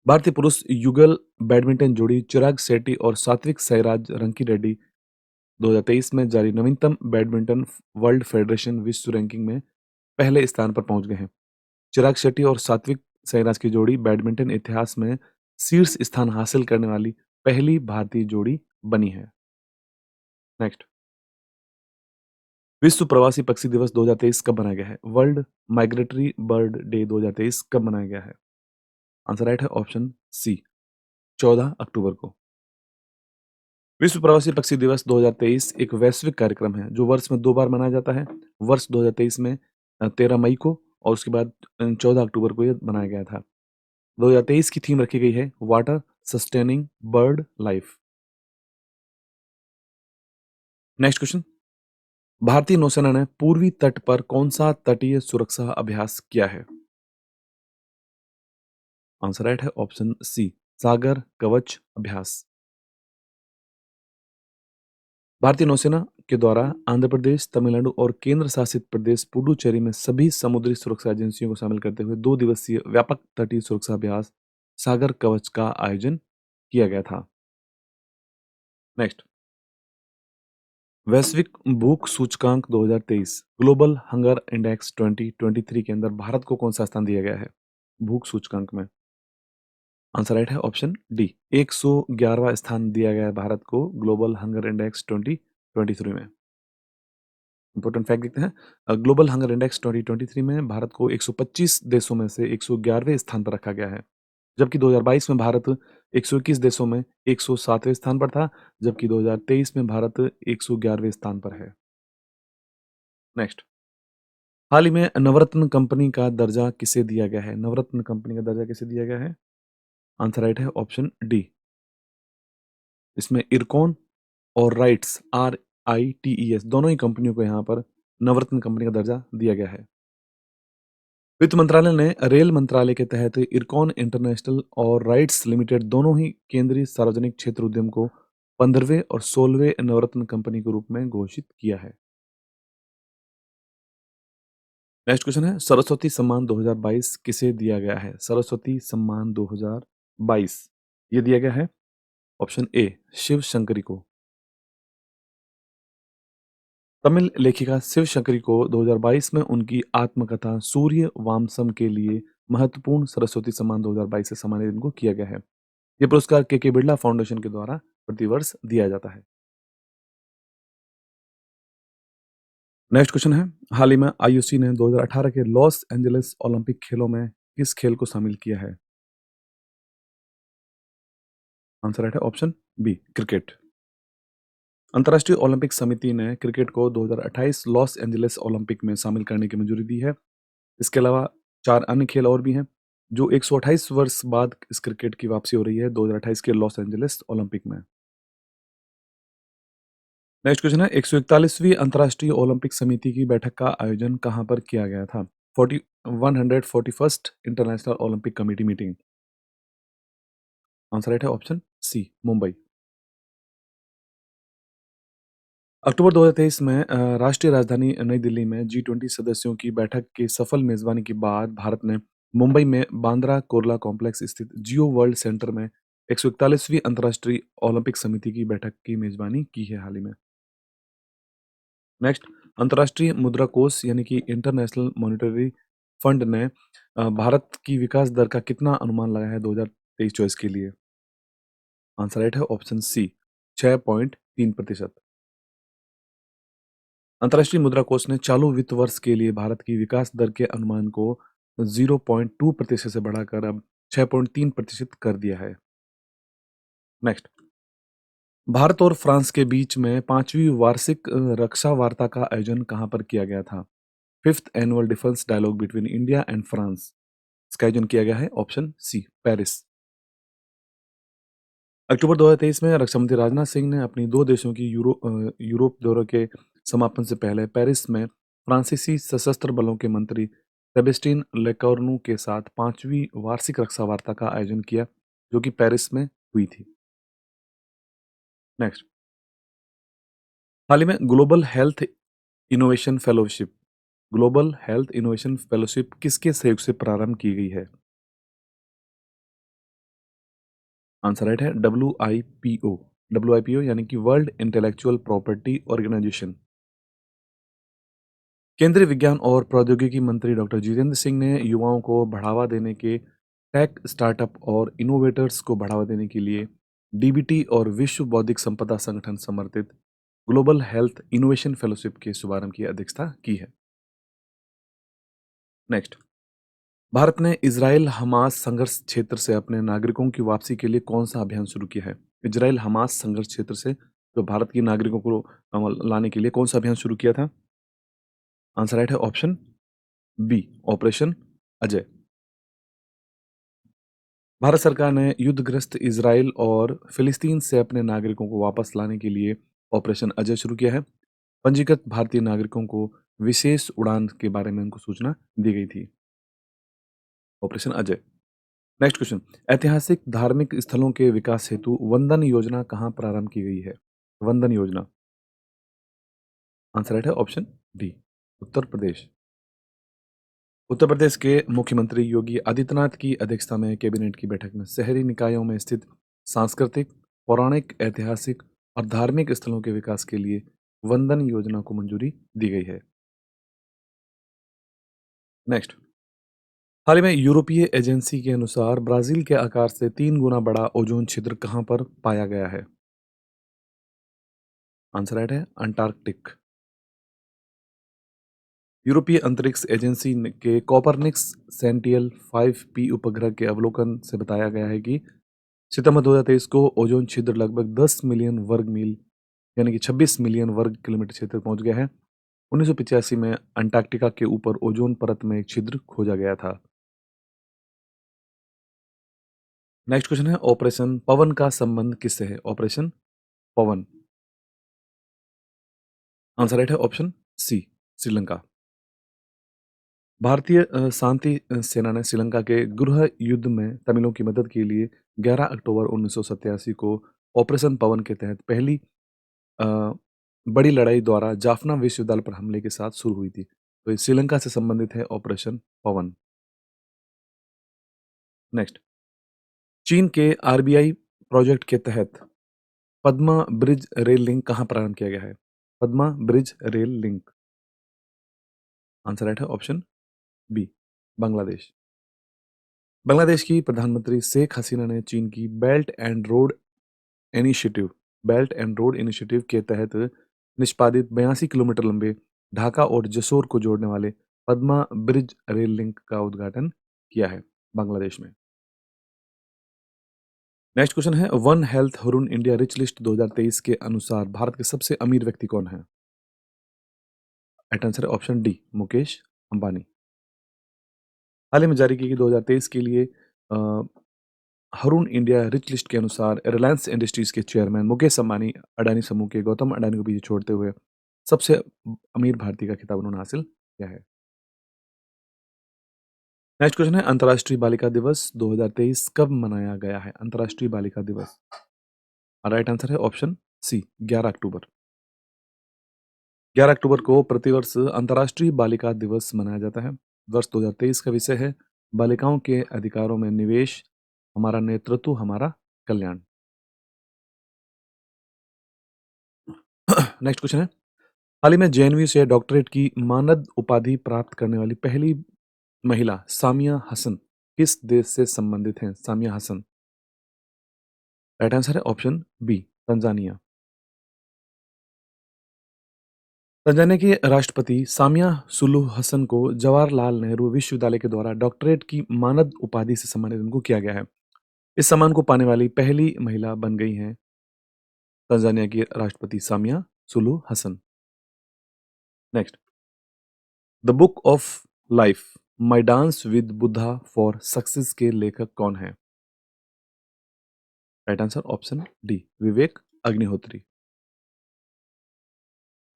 भारतीय पुरुष युगल बैडमिंटन जोड़ी चिराग शेट्टी और सात्विक साईराज रंकीरेड्डी 2023 में जारी नवीनतम बैडमिंटन वर्ल्ड फेडरेशन विश्व रैंकिंग में पहले स्थान पर पहुंच गए हैं। चिराग शेट्टी और सात्विक साईराज की जोड़ी बैडमिंटन इतिहास में शीर्ष स्थान हासिल करने वाली पहली भारतीय जोड़ी बनी है। नेक्स्ट, विश्व प्रवासी पक्षी दिवस 2023 कब मनाया गया है? वर्ल्ड माइग्रेटरी बर्ड डे 2023 कब मनाया गया है? आंसर राइट है ऑप्शन सी, 14 अक्टूबर को। विश्व प्रवासी पक्षी दिवस 2023 एक वैश्विक कार्यक्रम है जो वर्ष में 2 बार मनाया जाता है। वर्ष 2023 में 13 मई को और उसके बाद 14 अक्टूबर को ये मनाया गया था। 2023 की थीम रखी गई है water sustaining bird life. Next question, भारतीय नौसेना ने पूर्वी तट पर कौन सा तटीय सुरक्षा अभ्यास किया है? आंसर राइट है ऑप्शन सी, सागर कवच अभ्यास। भारतीय नौसेना के द्वारा आंध्र प्रदेश, तमिलनाडु और केंद्र शासित प्रदेश पुडुचेरी में सभी समुद्री सुरक्षा एजेंसियों को शामिल करते हुए 2 दिवसीय व्यापक तटीय सुरक्षा अभ्यास सागर कवच का आयोजन किया गया था। नेक्स्ट, वैश्विक भूख सूचकांक 2023 ग्लोबल हंगर इंडेक्स 2023 के अंदर भारत को कौन सा स्थान दिया गया है भूख सूचकांक में? आंसर राइट है ऑप्शन डी, 111वां स्थान दिया गया है भारत को ग्लोबल हंगर इंडेक्स 2023 में। इंपॉर्टेंट फैक्ट देखते हैं, ग्लोबल हंगर इंडेक्स 2023 में भारत को 125 देशों में से 111वें स्थान पर रखा गया है, जबकि 2022 में भारत 121 देशों में 107वें स्थान पर था, जबकि 2023 में भारत 111वें स्थान पर है। नेक्स्ट, हाल ही में नवरत्न कंपनी का दर्जा किसे दिया गया है? नवरत्न कंपनी का दर्जा किसे दिया गया है? आंसर राइट है ऑप्शन डी, इसमें इरकॉन और राइट्स RITES दोनों ही कंपनियों को यहाँ पर नवरत्न कंपनी का दर्जा दिया गया है। वित्त मंत्रालय ने रेल मंत्रालय के तहत इरकॉन इंटरनेशनल और राइट्स लिमिटेड दोनों ही केंद्रीय सार्वजनिक क्षेत्र उद्यम को 15वें और 16वें नवरत्न कंपनी के रूप में घोषित किया है। नेक्स्ट क्वेश्चन है, सरस्वती सम्मान 2022 किसे दिया गया है? सरस्वती सम्मान 2022 ये दिया गया है ऑप्शन ए, शिव शंकरी को। तमिल लेखिका शिव शंकरी को 2022 में उनकी आत्मकथा सूर्य वामसम के लिए महत्वपूर्ण सरस्वती सम्मान 2022 से सम्मानित इनको किया गया है। ये पुरस्कार के बिरला फाउंडेशन के द्वारा प्रतिवर्ष दिया जाता है। नेक्स्ट क्वेश्चन है, हाल ही में IOC ने 2018 के लॉस एंजलिस ओलंपिक खेलों में किस खेल को शामिल किया है? आंसर राइट है ऑप्शन बी, क्रिकेट। अंतर्राष्ट्रीय ओलंपिक समिति ने क्रिकेट को 2028 लॉस एंजलिस ओलंपिक में शामिल करने की मंजूरी दी है। इसके अलावा 4 अन्य खेल और भी हैं, जो 128 वर्ष बाद इस क्रिकेट की वापसी हो रही है 2028 के लॉस एंजलिस ओलंपिक में। नेक्स्ट क्वेश्चन है, 141वीं अंतर्राष्ट्रीय ओलंपिक समिति की बैठक का आयोजन कहाँ पर किया गया था? 141st international Olympic committee meeting. Answer right है ऑप्शन सी, मुंबई। अक्टूबर 2023 में राष्ट्रीय राजधानी नई दिल्ली में G20 सदस्यों की बैठक की सफल मेजबानी के बाद भारत ने मुंबई में बांद्रा कुर्ला कॉम्प्लेक्स स्थित जियो वर्ल्ड सेंटर में 141वीं अंतर्राष्ट्रीय ओलंपिक समिति की बैठक की मेजबानी की है हाल ही में। नेक्स्ट, अंतर्राष्ट्रीय मुद्रा कोष यानी कि इंटरनेशनल मॉनिटरी फंड ने भारत की विकास दर का कितना अनुमान लगाया है 2023-24 के लिए? आंसर राइट है ऑप्शन सी, 6.3%। अंतर्राष्ट्रीय मुद्रा कोष ने चालू वित्त वर्ष के लिए भारत की विकास दर के अनुमान को 0.2% से बढ़ाकर अब 6.3% कर दिया है। नेक्स्ट, भारत और फ्रांस के बीच में 5वीं वार्षिक रक्षा वार्ता का आयोजन कहाँ पर किया गया था? Fifth annual defence dialogue between India and France, इसका आयोजन किया गया है ऑप्शन सी, पेरिस। अक्टूबर 2023 में रक्षा मंत्री राजनाथ सिंह ने अपनी 2 देशों की यूरोप दौरे के समापन से पहले पेरिस में फ्रांसीसी सशस्त्र बलों के मंत्री सेबेस्टियन लेकॉर्नु के साथ 5वीं वार्षिक रक्षा वार्ता का आयोजन किया, जो कि पेरिस में हुई थी। नेक्स्ट, हाल ही में ग्लोबल हेल्थ इनोवेशन फेलोशिप किसके सहयोग से प्रारंभ की गई है? आंसर राइट है WIPO यानी कि वर्ल्ड इंटेलेक्चुअल प्रॉपर्टी ऑर्गेनाइजेशन। केंद्रीय विज्ञान और प्रौद्योगिकी मंत्री डॉक्टर जितेंद्र सिंह ने युवाओं को बढ़ावा देने के टेक स्टार्टअप और इनोवेटर्स को बढ़ावा देने के लिए DBT और विश्व बौद्धिक संपदा संगठन समर्थित ग्लोबल हेल्थ इनोवेशन फेलोशिप के शुभारंभ की अध्यक्षता की है। नेक्स्ट, भारत ने इजराइल हमास संघर्ष क्षेत्र से अपने नागरिकों की वापसी के लिए कौन सा अभियान शुरू किया है? इजराइल हमास संघर्ष क्षेत्र से जो भारत के नागरिकों को लाने के लिए कौन सा अभियान शुरू किया था? आंसर राइट है option B, operation Ajay. Bharat सरकार ने युद्धग्रस्त इज़राइल और फ़िलिस्तीन से अपने नागरिकों को वापस लाने के लिए ऑपरेशन अजय शुरू किया है। पंजीकृत भारतीय नागरिकों को विशेष उड़ान के बारे में उनको सूचना दी गई थी। ऑपरेशन अजय। Next question. ऐतिहासिक धार्मिक स्थलों के विकास हेतु वंदन योजना कहाँ प्रारंभ की गई है? वंदन योजना। आंसर राइट है ऑप्शन डी, उत्तर प्रदेश। उत्तर प्रदेश के मुख्यमंत्री योगी आदित्यनाथ की अध्यक्षता में कैबिनेट की बैठक में शहरी निकायों में स्थित सांस्कृतिक, पौराणिक, ऐतिहासिक और धार्मिक स्थलों के विकास के लिए वंदन योजना को मंजूरी दी गई है। नेक्स्ट। हाल ही में यूरोपीय एजेंसी के अनुसार ब्राजील के आकार से 3 गुना बड़ा ओजोन छिद्र कहाँ पर पाया गया है? आंसर राइट है अंटार्कटिक। यूरोपीय अंतरिक्ष एजेंसी के कॉपरनिक्स सेंटियल 5P उपग्रह के अवलोकन से बताया गया है कि सितंबर 2023 को ओजोन छिद्र लगभग 10 मिलियन वर्ग मील यानी कि 26 मिलियन वर्ग किलोमीटर क्षेत्र तक पहुंच गया है। 1985 में अंटार्कटिका के ऊपर ओजोन परत में एक छिद्र खोजा गया था। नेक्स्ट क्वेश्चन है ऑपरेशन पवन का संबंध किससे है? ऑपरेशन पवन। आंसर राइट है ऑप्शन सी, श्रीलंका। भारतीय शांति सेना ने श्रीलंका के गृह युद्ध में तमिलों की मदद के लिए 11 अक्टूबर 1987 को ऑपरेशन पवन के तहत पहली अ, बड़ी लड़ाई द्वारा जाफना विश्वविद्यालय पर हमले के साथ शुरू हुई थी। तो ये श्रीलंका से संबंधित है ऑपरेशन पवन। नेक्स्ट। चीन के आरबीआई प्रोजेक्ट के तहत पद्मा ब्रिज रेल लिंक कहाँ प्रारंभ किया गया है? Padma bridge rail link. Answer right है ऑप्शन बी, बांग्लादेश। बांग्लादेश की प्रधानमंत्री शेख हसीना ने चीन की initiative belt and road initiative के तहत निष्पादित 82 किलोमीटर लंबे ढाका और जसोर को जोड़ने वाले पद्मा ब्रिज रेल लिंक का उद्घाटन किया है बांग्लादेश में। नेक्स्ट क्वेश्चन है one health Hurun India rich list 2023 के अनुसार भारत के सबसे अमीर व्यक्ति कौन है? राइट आंसर है ऑप्शन डी, मुकेश अंबानी। हाल ही में जारी की गई 2023 के लिए हरून इंडिया रिच लिस्ट के अनुसार रिलायंस इंडस्ट्रीज के चेयरमैन मुकेश अंबानी अडानी समूह के गौतम अडानी को पीछे छोड़ते हुए सबसे अमीर भारतीय का खिताब उन्होंने हासिल किया है। नेक्स्ट क्वेश्चन है अंतर्राष्ट्रीय बालिका दिवस 2023 कब मनाया गया है? अंतर्राष्ट्रीय बालिका दिवस। राइट आंसर है ऑप्शन सी, 11 अक्टूबर। 11 अक्टूबर को प्रतिवर्ष अंतर्राष्ट्रीय बालिका दिवस मनाया जाता है। वर्ष 2023 का विषय है बालिकाओं के अधिकारों में निवेश, हमारा नेतृत्व, हमारा कल्याण। नेक्स्ट क्वेश्चन है हाल ही में जेएनयू से डॉक्टरेट की मानद उपाधि प्राप्त करने वाली पहली महिला सामिया हसन किस देश से संबंधित हैं? सामिया हसन। राइट आंसर है ऑप्शन बी, तंजानिया। तंजानिया के राष्ट्रपति सामिया सुलूह हसन को जवाहरलाल नेहरू विश्वविद्यालय के द्वारा डॉक्टरेट की मानद उपाधि से सम्मानित उनको किया गया है। इस सम्मान को पाने वाली पहली महिला बन गई हैं तंजानिया की राष्ट्रपति Samia Suluhu Hassan. Next. The book of life my dance with Buddha for success के लेखक कौन है? Right answer option D, Vivek Agnihotri.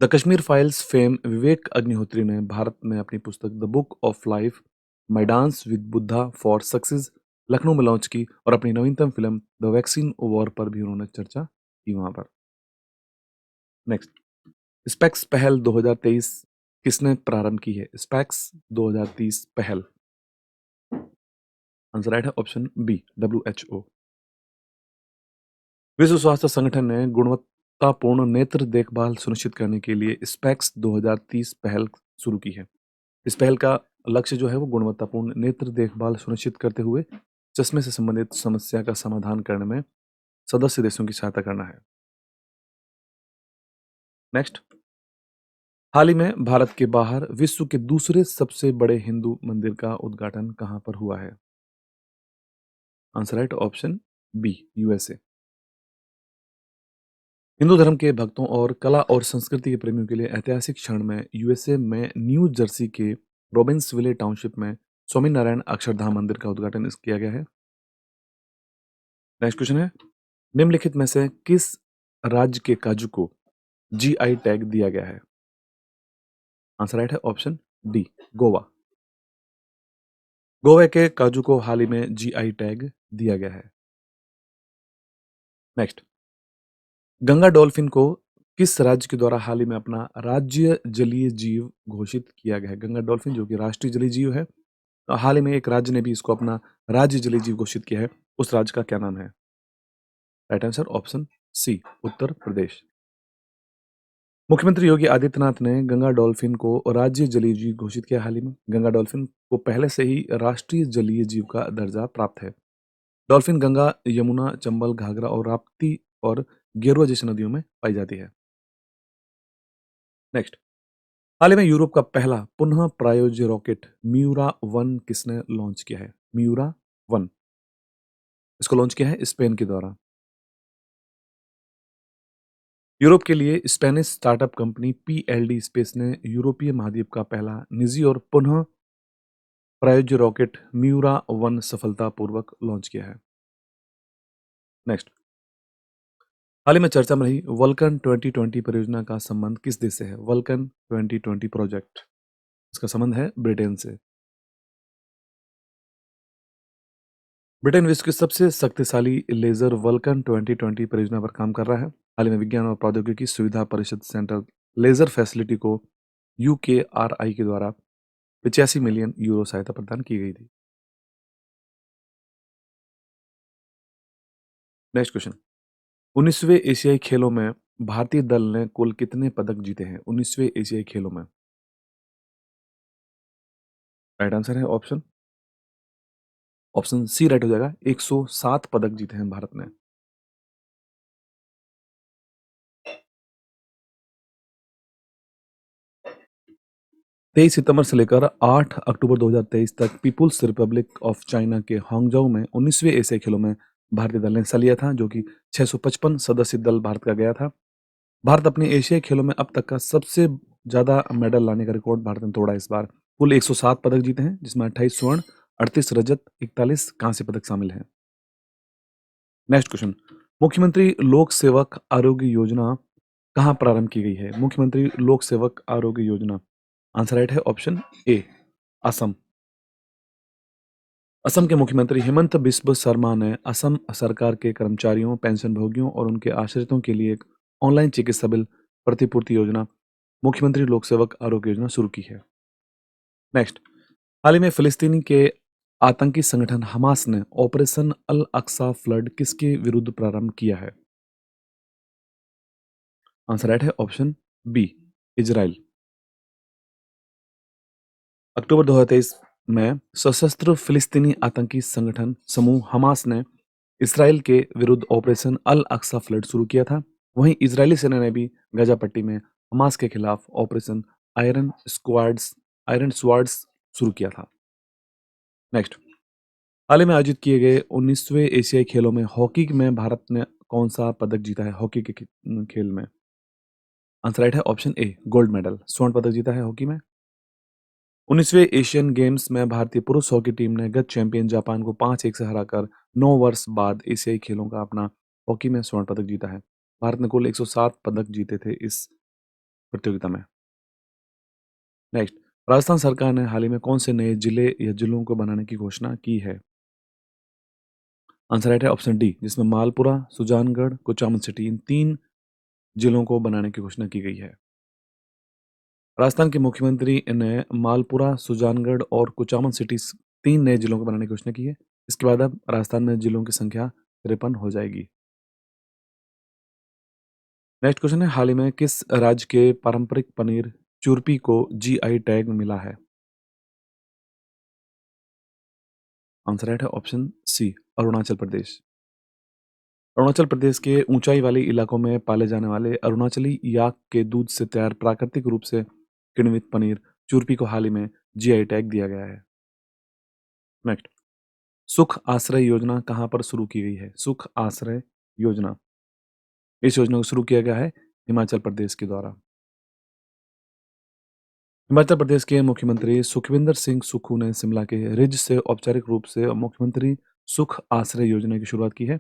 The Kashmir files fame Vivek Agnihotri ने भारत में अपनी पुस्तक the book of life my dance with Buddha for success Lucknow में लॉन्च की और अपनी नवीनतम फिल्म द वैक्सीन वॉर पर भी उन्होंने चर्चा की वहां पर। नेक्स्ट। स्पेक्स पहल 2023 किसने प्रारंभ की है? स्पेक्स 2030 पहल। आंसर राइट है ऑप्शन बी, WHO। विश्व स्वास्थ्य संगठन ने गुणवत्तापूर्ण नेत्र देखभाल सुनिश्चित करने के लिए स्पेक्स 2030 पहल शुरू की है। इस पहल का लक्ष्य जो है वो गुणवत्तापूर्ण नेत्र देखभाल सुनिश्चित करते हुए चश्मे से संबंधित समस्या का समाधान करने में सदस्य देशों की सहायता करना है। नेक्स्ट। हाल ही में भारत के बाहर विश्व के दूसरे सबसे बड़े हिंदू मंदिर का उद्घाटन कहां पर हुआ है? Answer right option B, USA। Hindu धर्म के भक्तों और कला और संस्कृति के प्रेमियों के लिए ऐतिहासिक क्षण में USA में न्यू जर्सी के रॉबिन्सविले टाउनशिप में स्वामी नारायण अक्षरधाम मंदिर का उद्घाटन किया गया है। नेक्स्ट क्वेश्चन है, निम्नलिखित में से किस राज्य के काजू को जीआई टैग दिया गया है? आंसर राइट है ऑप्शन डी, गोवा। गोवा के काजू को हाल ही में जीआई टैग दिया गया है। नेक्स्ट, गंगा डॉल्फिन को किस राज्य के द्वारा हाल ही में अपना राज्य जलीय जीव घोषित किया गया है? गंगा डॉल्फिन जो कि राष्ट्रीय जलीय जीव है, तो हाल ही में एक राज्य ने भी इसको अपना राज्य जलीय जीव घोषित किया है। उस राज्य का क्या नाम है? राइट आंसर ऑप्शन सी, उत्तर प्रदेश। मुख्यमंत्री योगी आदित्यनाथ ने गंगा डॉल्फिन को राज्य जलीय जीव घोषित किया हाल ही में। गंगा डॉल्फिन को पहले से ही राष्ट्रीय जलीय जीव का दर्जा प्राप्त है। डॉल्फिन गंगा, यमुना, चंबल, घाघरा और राप्ती और गेरुआ जैसी नदियों में पाई जाती है। नेक्स्ट, हाल ही में यूरोप का पहला पुनः प्रायोज्य रॉकेट म्यूरा वन किसने लॉन्च किया है? म्यूरा वन, इसको लॉन्च किया है स्पेन के द्वारा। यूरोप के लिए Spanish startup company PLD space ने यूरोपीय महाद्वीप का पहला निजी और पुनः प्रायोज्य रॉकेट म्यूरा वन सफलतापूर्वक लॉन्च किया है। नेक्स्ट, हाल ही में चर्चा में रही वल्कन 2020 परियोजना का संबंध किस देश से है? वल्कन 2020 प्रोजेक्ट, इसका संबंध है ब्रिटेन से। ब्रिटेन विश्व की सबसे शक्तिशाली लेजर वल्कन 2020 परियोजना पर काम कर रहा है। हाल ही में विज्ञान और प्रौद्योगिकी सुविधा परिषद सेंटर लेजर फैसिलिटी को यूकेआरआई के द्वारा 85 मिलियन यूरो सहायता प्रदान की गई थी। नेक्स्ट क्वेश्चन, 19वें एशियाई खेलों में भारतीय दल ने कुल कितने पदक जीते हैं? 19वें एशियाई खेलों में राइट आंसर है ऑप्शन सी राइट हो जाएगा, 107 पदक जीते हैं भारत ने। 23 सितंबर से लेकर 8 अक्टूबर 2023 तक पीपुल्स रिपब्लिक ऑफ चाइना के हांगझाऊ में 19वें एशियाई खेलों में भारतीय दल ने हिस्सा लिया था, जो कि 655 सदस्य दल भारत का गया था। भारत अपने एशियाई खेलों में अब तक का सबसे ज्यादा मेडल लाने का रिकॉर्ड भारत ने तोड़ा इस बार। कुल 107 पदक जीते हैं, जिसमें 28 स्वर्ण, 38 रजत, 41 कांस्य पदक शामिल हैं। नेक्स्ट क्वेश्चन, मुख्यमंत्री लोक सेवक आरोग्य योजना कहाँ प्रारंभ की गई है? मुख्यमंत्री लोक सेवक आरोग्य योजना, आंसर राइट है ऑप्शन ए, असम। असम के मुख्यमंत्री हिमंत बिस्व शर्मा ने असम सरकार के कर्मचारियों, पेंशनभोगियों और उनके आश्रितों के लिए एक ऑनलाइन चिकित्सा बिल प्रतिपूर्ति योजना मुख्यमंत्री लोक सेवक आरोग्य योजना शुरू की है। नेक्स्ट, हाल ही में फिलिस्तीनी के आतंकी संगठन हमास ने ऑपरेशन अल अक्सा फ्लड किसके विरुद्ध प्रारंभ किया है? आंसर राइट है ऑप्शन बी, इजराइल। अक्टूबर 2023 में सशस्त्र फिलिस्तीनी आतंकी संगठन समूह हमास ने इसराइल के विरुद्ध ऑपरेशन अल अक्सा फ्लड शुरू किया था। वहीं इजरायली सेना ने भी गाजा पट्टी में हमास के खिलाफ ऑपरेशन आयरन स्वार्ड्स शुरू किया था। नेक्स्ट, हाल ही में आयोजित किए गए 19वें एशियाई खेलों में हॉकी में भारत ने कौन सा पदक जीता है? हॉकी के खेल में आंसर राइट है ऑप्शन ए, गोल्ड मेडल, स्वर्ण पदक जीता है हॉकी में। 19वें एशियन गेम्स में भारतीय पुरुष हॉकी टीम ने गत चैंपियन जापान को 5-1 से हराकर 9 वर्ष बाद एशियाई खेलों का अपना हॉकी में स्वर्ण पदक जीता है। भारत ने कुल 107 पदक जीते थे इस प्रतियोगिता में। नेक्स्ट, राजस्थान सरकार ने हाल ही में कौन से नए जिले या जिलों को बनाने की घोषणा की है? आंसर राइट है ऑप्शन डी, जिसमें मालपुरा, सुजानगढ़, कुचामन सिटी, इन 3 जिलों को बनाने की घोषणा की गई है। राजस्थान के मुख्यमंत्री ने मालपुरा, सुजानगढ़ और कुचामन सिटी 3 नए जिलों को बनाने की घोषणा की है। इसके बाद अब राजस्थान में जिलों की संख्या 53 हो जाएगी। नेक्स्ट क्वेश्चन है, हाल ही में किस राज्य के पारंपरिक पनीर चुरपी को जीआई टैग मिला है? आंसर राइट है ऑप्शन सी, अरुणाचल प्रदेश। अरुणाचल प्रदेश के ऊंचाई वाले इलाकों में पाले जाने वाले अरुणाचली याक के दूध से तैयार प्राकृतिक रूप से किण्वित पनीर चुरपी को हाल ही में जीआई टैग दिया गया है। नेक्स्ट, सुख आश्रय योजना कहाँ पर शुरू की गई है? सुख आश्रय योजना, इस योजना को शुरू किया गया है हिमाचल प्रदेश के द्वारा। हिमाचल प्रदेश के मुख्यमंत्री सुखविंदर सिंह सुक्खू ने शिमला के रिज से औपचारिक रूप से मुख्यमंत्री सुख आश्रय योजना की शुरुआत की है।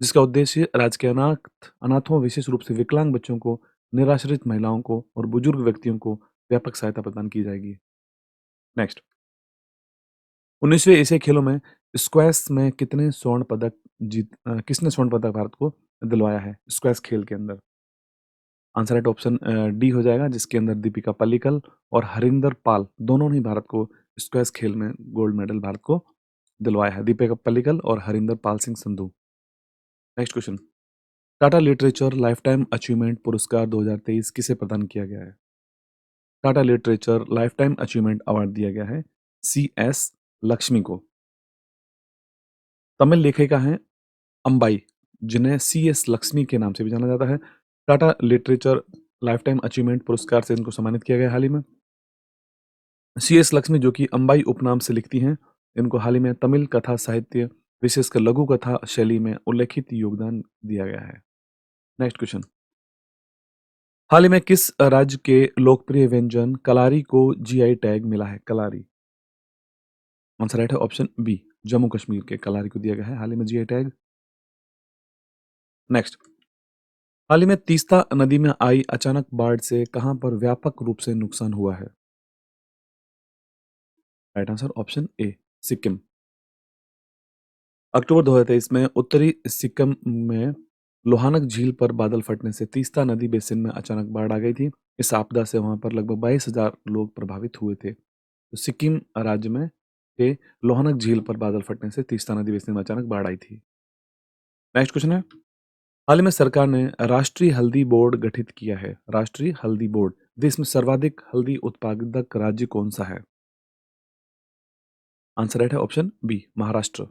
जिसका उद्देश्य राज्य के अनाथों, विशेष रूप से विकलांग बच्चों को, निराश्रित महिलाओं को और बुजुर्ग व्यक्तियों को व्यापक सहायता प्रदान की जाएगी। नेक्स्ट, 19वें एशियाई खेलों में स्क्वैश में किसने स्वर्ण पदक भारत को दिलवाया है स्क्वैश खेल के अंदर? आंसर राइट ऑप्शन डी हो जाएगा, जिसके अंदर दीपिका पल्लिकल और हरिंदर पाल दोनों ने भारत को स्क्वैश खेल में गोल्ड मेडल भारत को दिलवाया है। दीपिका पल्लिकल और Harinder Pal Singh Sandhu. Next question, Tata literature life time achievement पुरस्कार 2023 किसे प्रदान किया गया है? Tata literature life time achievement award दिया गया है सी एस लक्ष्मी को। तमिल लेखिका हैं अंबाई, जिन्हें सी एस लक्ष्मी के नाम से भी जाना जाता है। Tata literature life time achievement पुरस्कार से इनको सम्मानित किया गया हाल ही में। सी एस लक्ष्मी, जो कि अंबाई उपनाम से लिखती हैं, इनको हाल ही में तमिल कथा साहित्य, विशेषकर लघु कथा शैली में उल्लेखित योगदान दिया गया है। नेक्स्ट क्वेश्चन, हाल ही में किस राज्य के लोकप्रिय व्यंजन कलारी को जीआई टैग मिला है? कलारी, आंसर राइट है ऑप्शन बी, जम्मू कश्मीर के कलारी को दिया गया है हाल ही में जीआई टैग। नेक्स्ट, हाल ही में तीस्ता नदी में आई अचानक बाढ़ से कहां पर व्यापक रूप से नुकसान हुआ है? Right answer option A, Sikkim. अक्टूबर 2023 में उत्तरी सिक्किम में लोहानक झील पर बादल फटने से तीस्ता नदी बेसिन में अचानक बाढ़ आ गई थी। इस आपदा से वहां पर लगभग 22,000 लोग प्रभावित हुए थे। तो सिक्किम राज्य में के लोहानक झील पर बादल फटने से तीस्ता नदी बेसिन में अचानक बाढ़ आई थी। नेक्स्ट क्वेश्चन है, हाल ही में सरकार ने राष्ट्रीय हल्दी बोर्ड गठित किया है। राष्ट्रीय हल्दी बोर्ड, देश में सर्वाधिक हल्दी उत्पादक राज्य कौन सा है? आंसर राइट है ऑप्शन बी, महाराष्ट्र।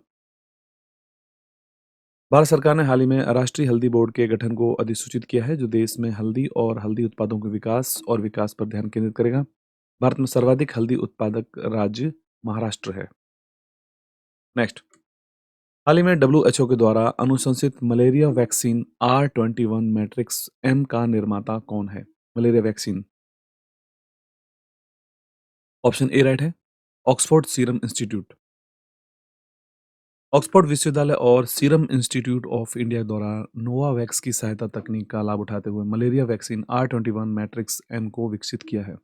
भारत सरकार ने हाल ही में राष्ट्रीय हल्दी बोर्ड के गठन को अधिसूचित किया है, जो देश में हल्दी और हल्दी उत्पादों के विकास पर ध्यान केंद्रित करेगा। भारत में सर्वाधिक हल्दी उत्पादक राज्य महाराष्ट्र है। नेक्स्ट, हाल ही में डब्ल्यूएचओ के द्वारा अनुशंसित malaria vaccine R21 matrix M का निर्माता कौन है? Malaria vaccine, option A right है, ऑक्सफोर्ड सीरम इंस्टीट्यूट। ऑक्सफोर्ड विश्वविद्यालय और सीरम इंस्टीट्यूट ऑफ इंडिया द्वारा नोवावैक्स की सहायता तकनीक का लाभ उठाते हुए malaria vaccine R21 matrix M को विकसित किया है।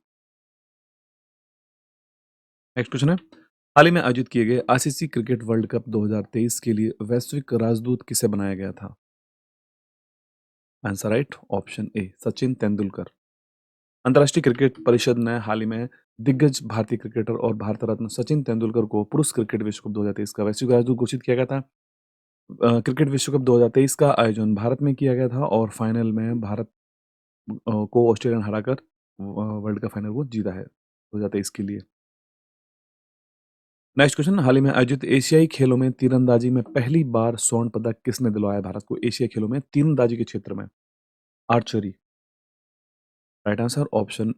नेक्स्ट क्वेश्चन है, हाल ही में आयोजित किए गए आईसीसी क्रिकेट वर्ल्ड कप 2023 के लिए वैश्विक राजदूत किसे बनाया गया था? Answer right option A, Sachin Tendulkar. अंतर्राष्ट्रीय क्रिकेट परिषद ने हाल ही में दिग्गज भारतीय क्रिकेटर और भारत रत्न सचिन तेंदुलकर को पुरुष क्रिकेट विश्व कप 2023 का वैश्विक राजदूत घोषित किया गया था। क्रिकेट विश्व कप 2023 का आयोजन भारत में किया गया था और फाइनल में भारत को ऑस्ट्रेलिया ने हराकर वर्ल्ड कप फाइनल को जीता है 2023 के लिए। नेक्स्ट क्वेश्चन, हाल ही में आयोजित एशियाई खेलों में तीरंदाजी में पहली बार स्वर्ण पदक किसने दिलवाया भारत को? एशियाई खेलों में तीरंदाजी के क्षेत्र में, archery. Right answer option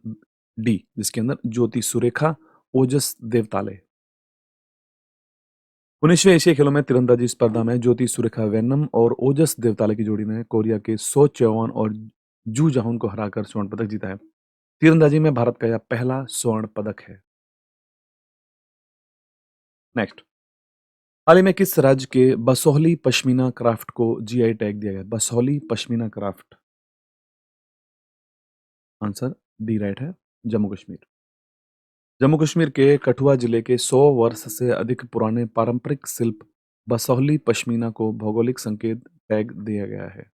D, जिसके अंदर ज्योति सुरेखा ओजस देवताले। 19वें एशियाई खेलों में तीरंदाजी स्पर्धा में ज्योति सुरेखा वेन्नम और ओजस देवताले की जोड़ी ने कोरिया के सो चौहान और जू जाहुन को हराकर स्वर्ण पदक जीता है। तीरंदाजी में भारत का यह पहला स्वर्ण पदक है। नेक्स्ट, हाल ही में किस राज्य के बसोहली पश्मीना क्राफ्ट को जीआई टैग दिया गया? Basohli pashmina craft, answer D right है, जम्मू कश्मीर। जम्मू कश्मीर के कठुआ जिले के 100 वर्ष से अधिक पुराने पारंपरिक शिल्प बसोहली पश्मीना को भौगोलिक संकेत टैग दिया गया है।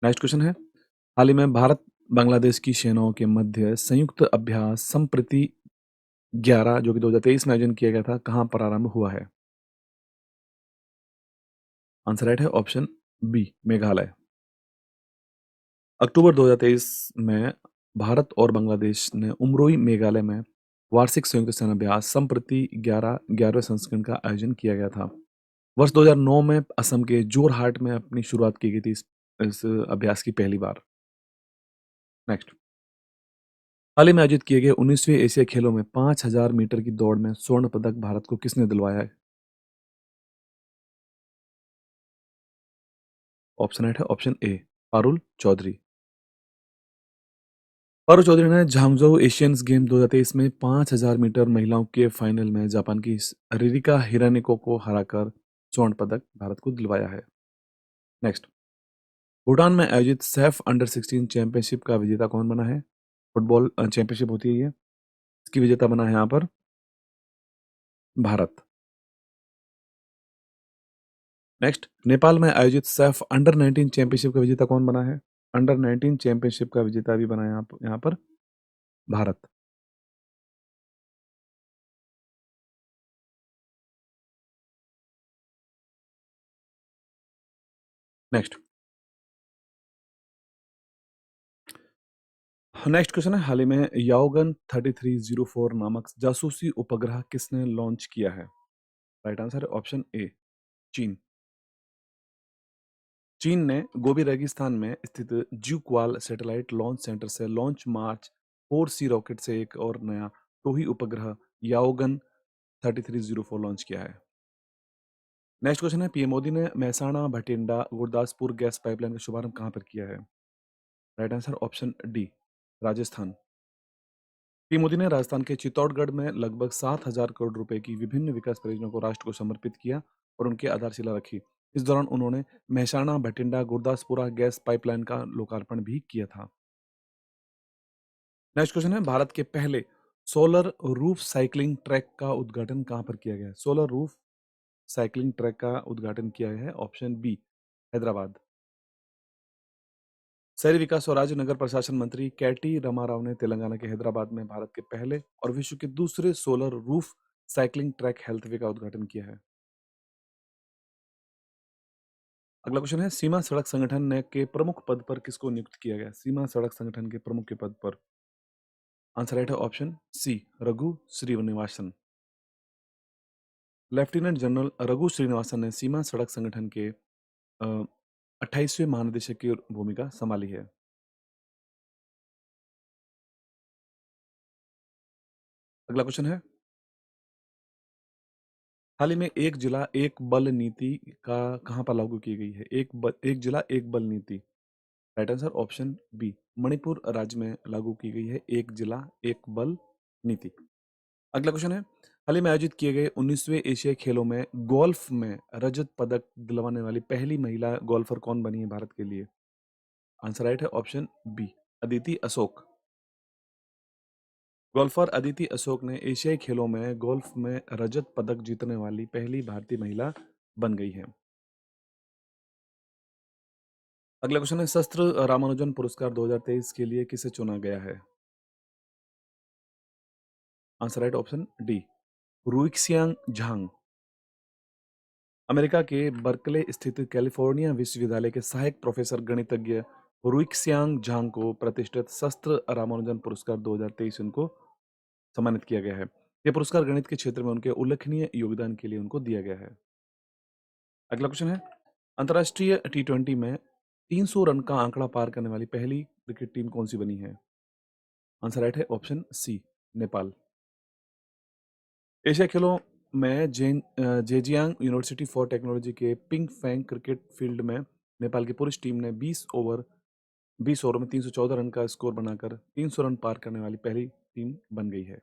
नेक्स्ट क्वेश्चन है, हाल ही में भारत बांग्लादेश की सेनाओं के मध्य संयुक्त अभ्यास संप्रति 11 जो कि 2023 में आयोजन किया गया था, कहां पर आरंभ हुआ है? आंसर राइट है ऑप्शन बी, मेघालय। अक्टूबर 2023 में भारत और बांग्लादेश ने उमरोई मेघालय में वार्षिक संयुक्त सेना अभ्यास संप्रति 11वें संस्करण का आयोजन किया गया था। वर्ष 2009 में असम के जोरहाट में अपनी शुरुआत की गई थी इस अभ्यास की पहली बार। नेक्स्ट, हाल ही में आयोजित किए गए 19वें एशियाई खेलों में 5000 मीटर की दौड़ में स्वर्ण पदक भारत को किसने दिलवाया है? ऑप्शन राइट है ऑप्शन ए, पारुल चौधरी। पारुल चौधरी ने झांगझोऊ एशियंस गेम 2023 में 5000 मीटर महिलाओं के फाइनल में जापान की रिरिका हिरानिको को हराकर स्वर्ण पदक भारत को दिलवाया है। नेक्स्ट, भूटान में आयोजित सैफ अंडर 16 चैंपियनशिप का विजेता कौन बना है? फुटबॉल चैंपियनशिप होती है ये। इसकी विजेता बना है यहाँ पर भारत। नेक्स्ट, नेपाल में आयोजित सैफ अंडर 19 चैंपियनशिप का विजेता कौन बना है? अंडर 19 चैंपियनशिप का विजेता भी बना है यहाँ पर भारत। नेक्स्ट, नेक्स्ट क्वेश्चन है, हाल ही में याओगन 3304 नामक जासूसी उपग्रह किसने लॉन्च किया है? राइट आंसर है ऑप्शन ए, चीन। चीन ने गोबी रेगिस्तान में स्थित ज्यूक्वाल सैटेलाइट लॉन्च सेंटर से लॉन्च मार्च 4C रॉकेट से एक और नया टोही उपग्रह याओगन 3304 लॉन्च किया है। नेक्स्ट क्वेश्चन है, पीएम मोदी ने महसाणा भटिंडा गुरदासपुर गैस पाइपलाइन का शुभारंभ कहां पर किया है? Right answer option D, Rajasthan. PM Modi ने राजस्थान के चित्तौड़गढ़ में लगभग 7,000 करोड़ रुपए की विभिन्न विकास परियोजनाओं को राष्ट्र को समर्पित किया और उनकी आधारशिला रखी। इस दौरान उन्होंने महसाणा भटिंडा गुरदासपुरा गैस पाइपलाइन का लोकार्पण भी किया था। नेक्स्ट क्वेश्चन है, भारत के पहले सोलर रूफ साइकिलिंग ट्रैक का उद्घाटन कहां पर किया गया है? सोलर रूफ साइकिलिंग ट्रैक का उद्घाटन किया गया है ऑप्शन बी, हैदराबाद। शहरी विकास और राज्य नगर प्रशासन मंत्री कैटी रामाराव ने तेलंगाना के हैदराबाद में भारत के पहले और विश्व के दूसरे solar roof cycling track healthway का उद्घाटन किया है। अगला क्वेश्चन है, सीमा सड़क संगठन ने के प्रमुख पद पर किसको नियुक्त किया गया? सीमा सड़क संगठन के प्रमुख के पद पर आंसर राइट है option C, Raghu Srinivasan. Lieutenant general Raghu Srinivasan ने सीमा सड़क संगठन के 28वें महानिदेशक की भूमिका संभाली है। अगला क्वेश्चन है, हाल ही में एक जिला एक बल नीति का कहां पर लागू की गई है? एक जिला एक बल नीति। Right answer option B, Manipur राज्य में लागू की गई है एक जिला एक बल नीति। अगला क्वेश्चन है, हाल ही में आयोजित किए गए 19वें एशियाई खेलों में गोल्फ में रजत पदक दिलवाने वाली पहली महिला गोल्फर कौन बनी है भारत के लिए? आंसर राइट है option B, Aditi Ashok. Golfer Aditi Ashok ने एशियाई खेलों में गोल्फ में रजत पदक जीतने वाली पहली भारतीय महिला बन गई है। अगला क्वेश्चन है, शस्त्र रामानुजन पुरस्कार 2023 के लिए किसे चुना गया है? Answer right option D, Ruixiang Zhang. America के बर्कले स्थित कैलिफोर्निया विश्वविद्यालय के सहायक प्रोफेसर गणितज्ञ रुइक्सियांग झांग को प्रतिष्ठित शस्त्र रामानुजन पुरस्कार 2023 उनको सम्मानित किया गया है। यह पुरस्कार गणित के क्षेत्र में उनके उल्लेखनीय योगदान के लिए उनको दिया गया है। अगला क्वेश्चन है, अंतर्राष्ट्रीय T20 में 300 रन का आंकड़ा पार करने वाली पहली क्रिकेट टीम कौन सी बनी है? आंसर राइट है ऑप्शन सी, नेपाल। एशिया खेलों में जेजियांग यूनिवर्सिटी फॉर टेक्नोलॉजी के पिंग फैंग क्रिकेट फील्ड में नेपाल की पुरुष टीम ने 20 ओवर में 314 रन का स्कोर बनाकर 300 रन पार करने वाली पहली टीम बन गई है।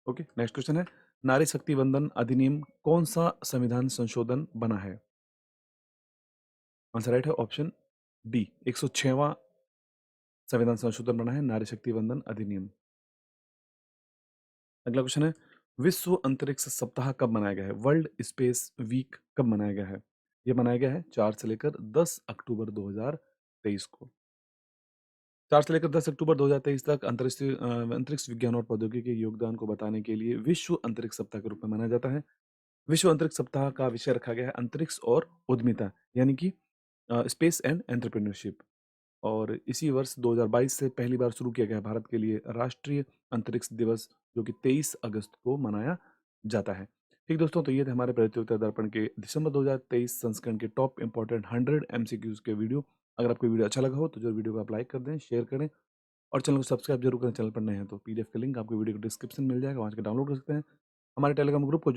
ओके, नेक्स्ट क्वेश्चन है, नारी शक्ति वंदन अधिनियम कौन सा संविधान संशोधन बना है? आंसर राइट है ऑप्शन डी, 106वां संविधान संशोधन बना है नारी शक्ति वंदन अधिनियम। अगला क्वेश्चन है, विश्व अंतरिक्ष सप्ताह कब मनाया गया है? वर्ल्ड स्पेस वीक कब मनाया गया है? यह मनाया गया है 4 से लेकर 10 अक्टूबर 2023 को। 4 से लेकर 10 अक्टूबर 2023 तक अंतरिक्ष विज्ञान और प्रौद्योगिकी के योगदान को बताने के लिए विश्व अंतरिक्ष सप्ताह के रूप में मनाया जाता है। विश्व अंतरिक्ष सप्ताह का विषय रखा गया है अंतरिक्ष और उद्यमिता, यानी कि स्पेस एंड एंटरप्रेन्योरशिप। और इसी वर्ष 2022 से पहली बार शुरू किया गया भारत के लिए राष्ट्रीय अंतरिक्ष दिवस, जो कि 23 अगस्त को मनाया जाता है। ठीक दोस्तों, तो ये थे हमारे प्रतियोगिता दर्पण के दिसंबर 2023 संस्करण के टॉप इंपॉर्टेंट 100 एमसीक्यूज के वीडियो। अगर आपको वीडियो अच्छा लगा हो तो जो वीडियो को आप लाइक कर दें, शेयर करें और चैनल को सब्सक्राइब जरूर करें। चैनल पर नए हैं तो पीडीएफ का लिंक आपको वीडियो को डिस्क्रिप्शन मिल जाएगा, वहाँ से डाउनलोड कर सकते हैं। हमारे टेलीग्राम ग्रुप को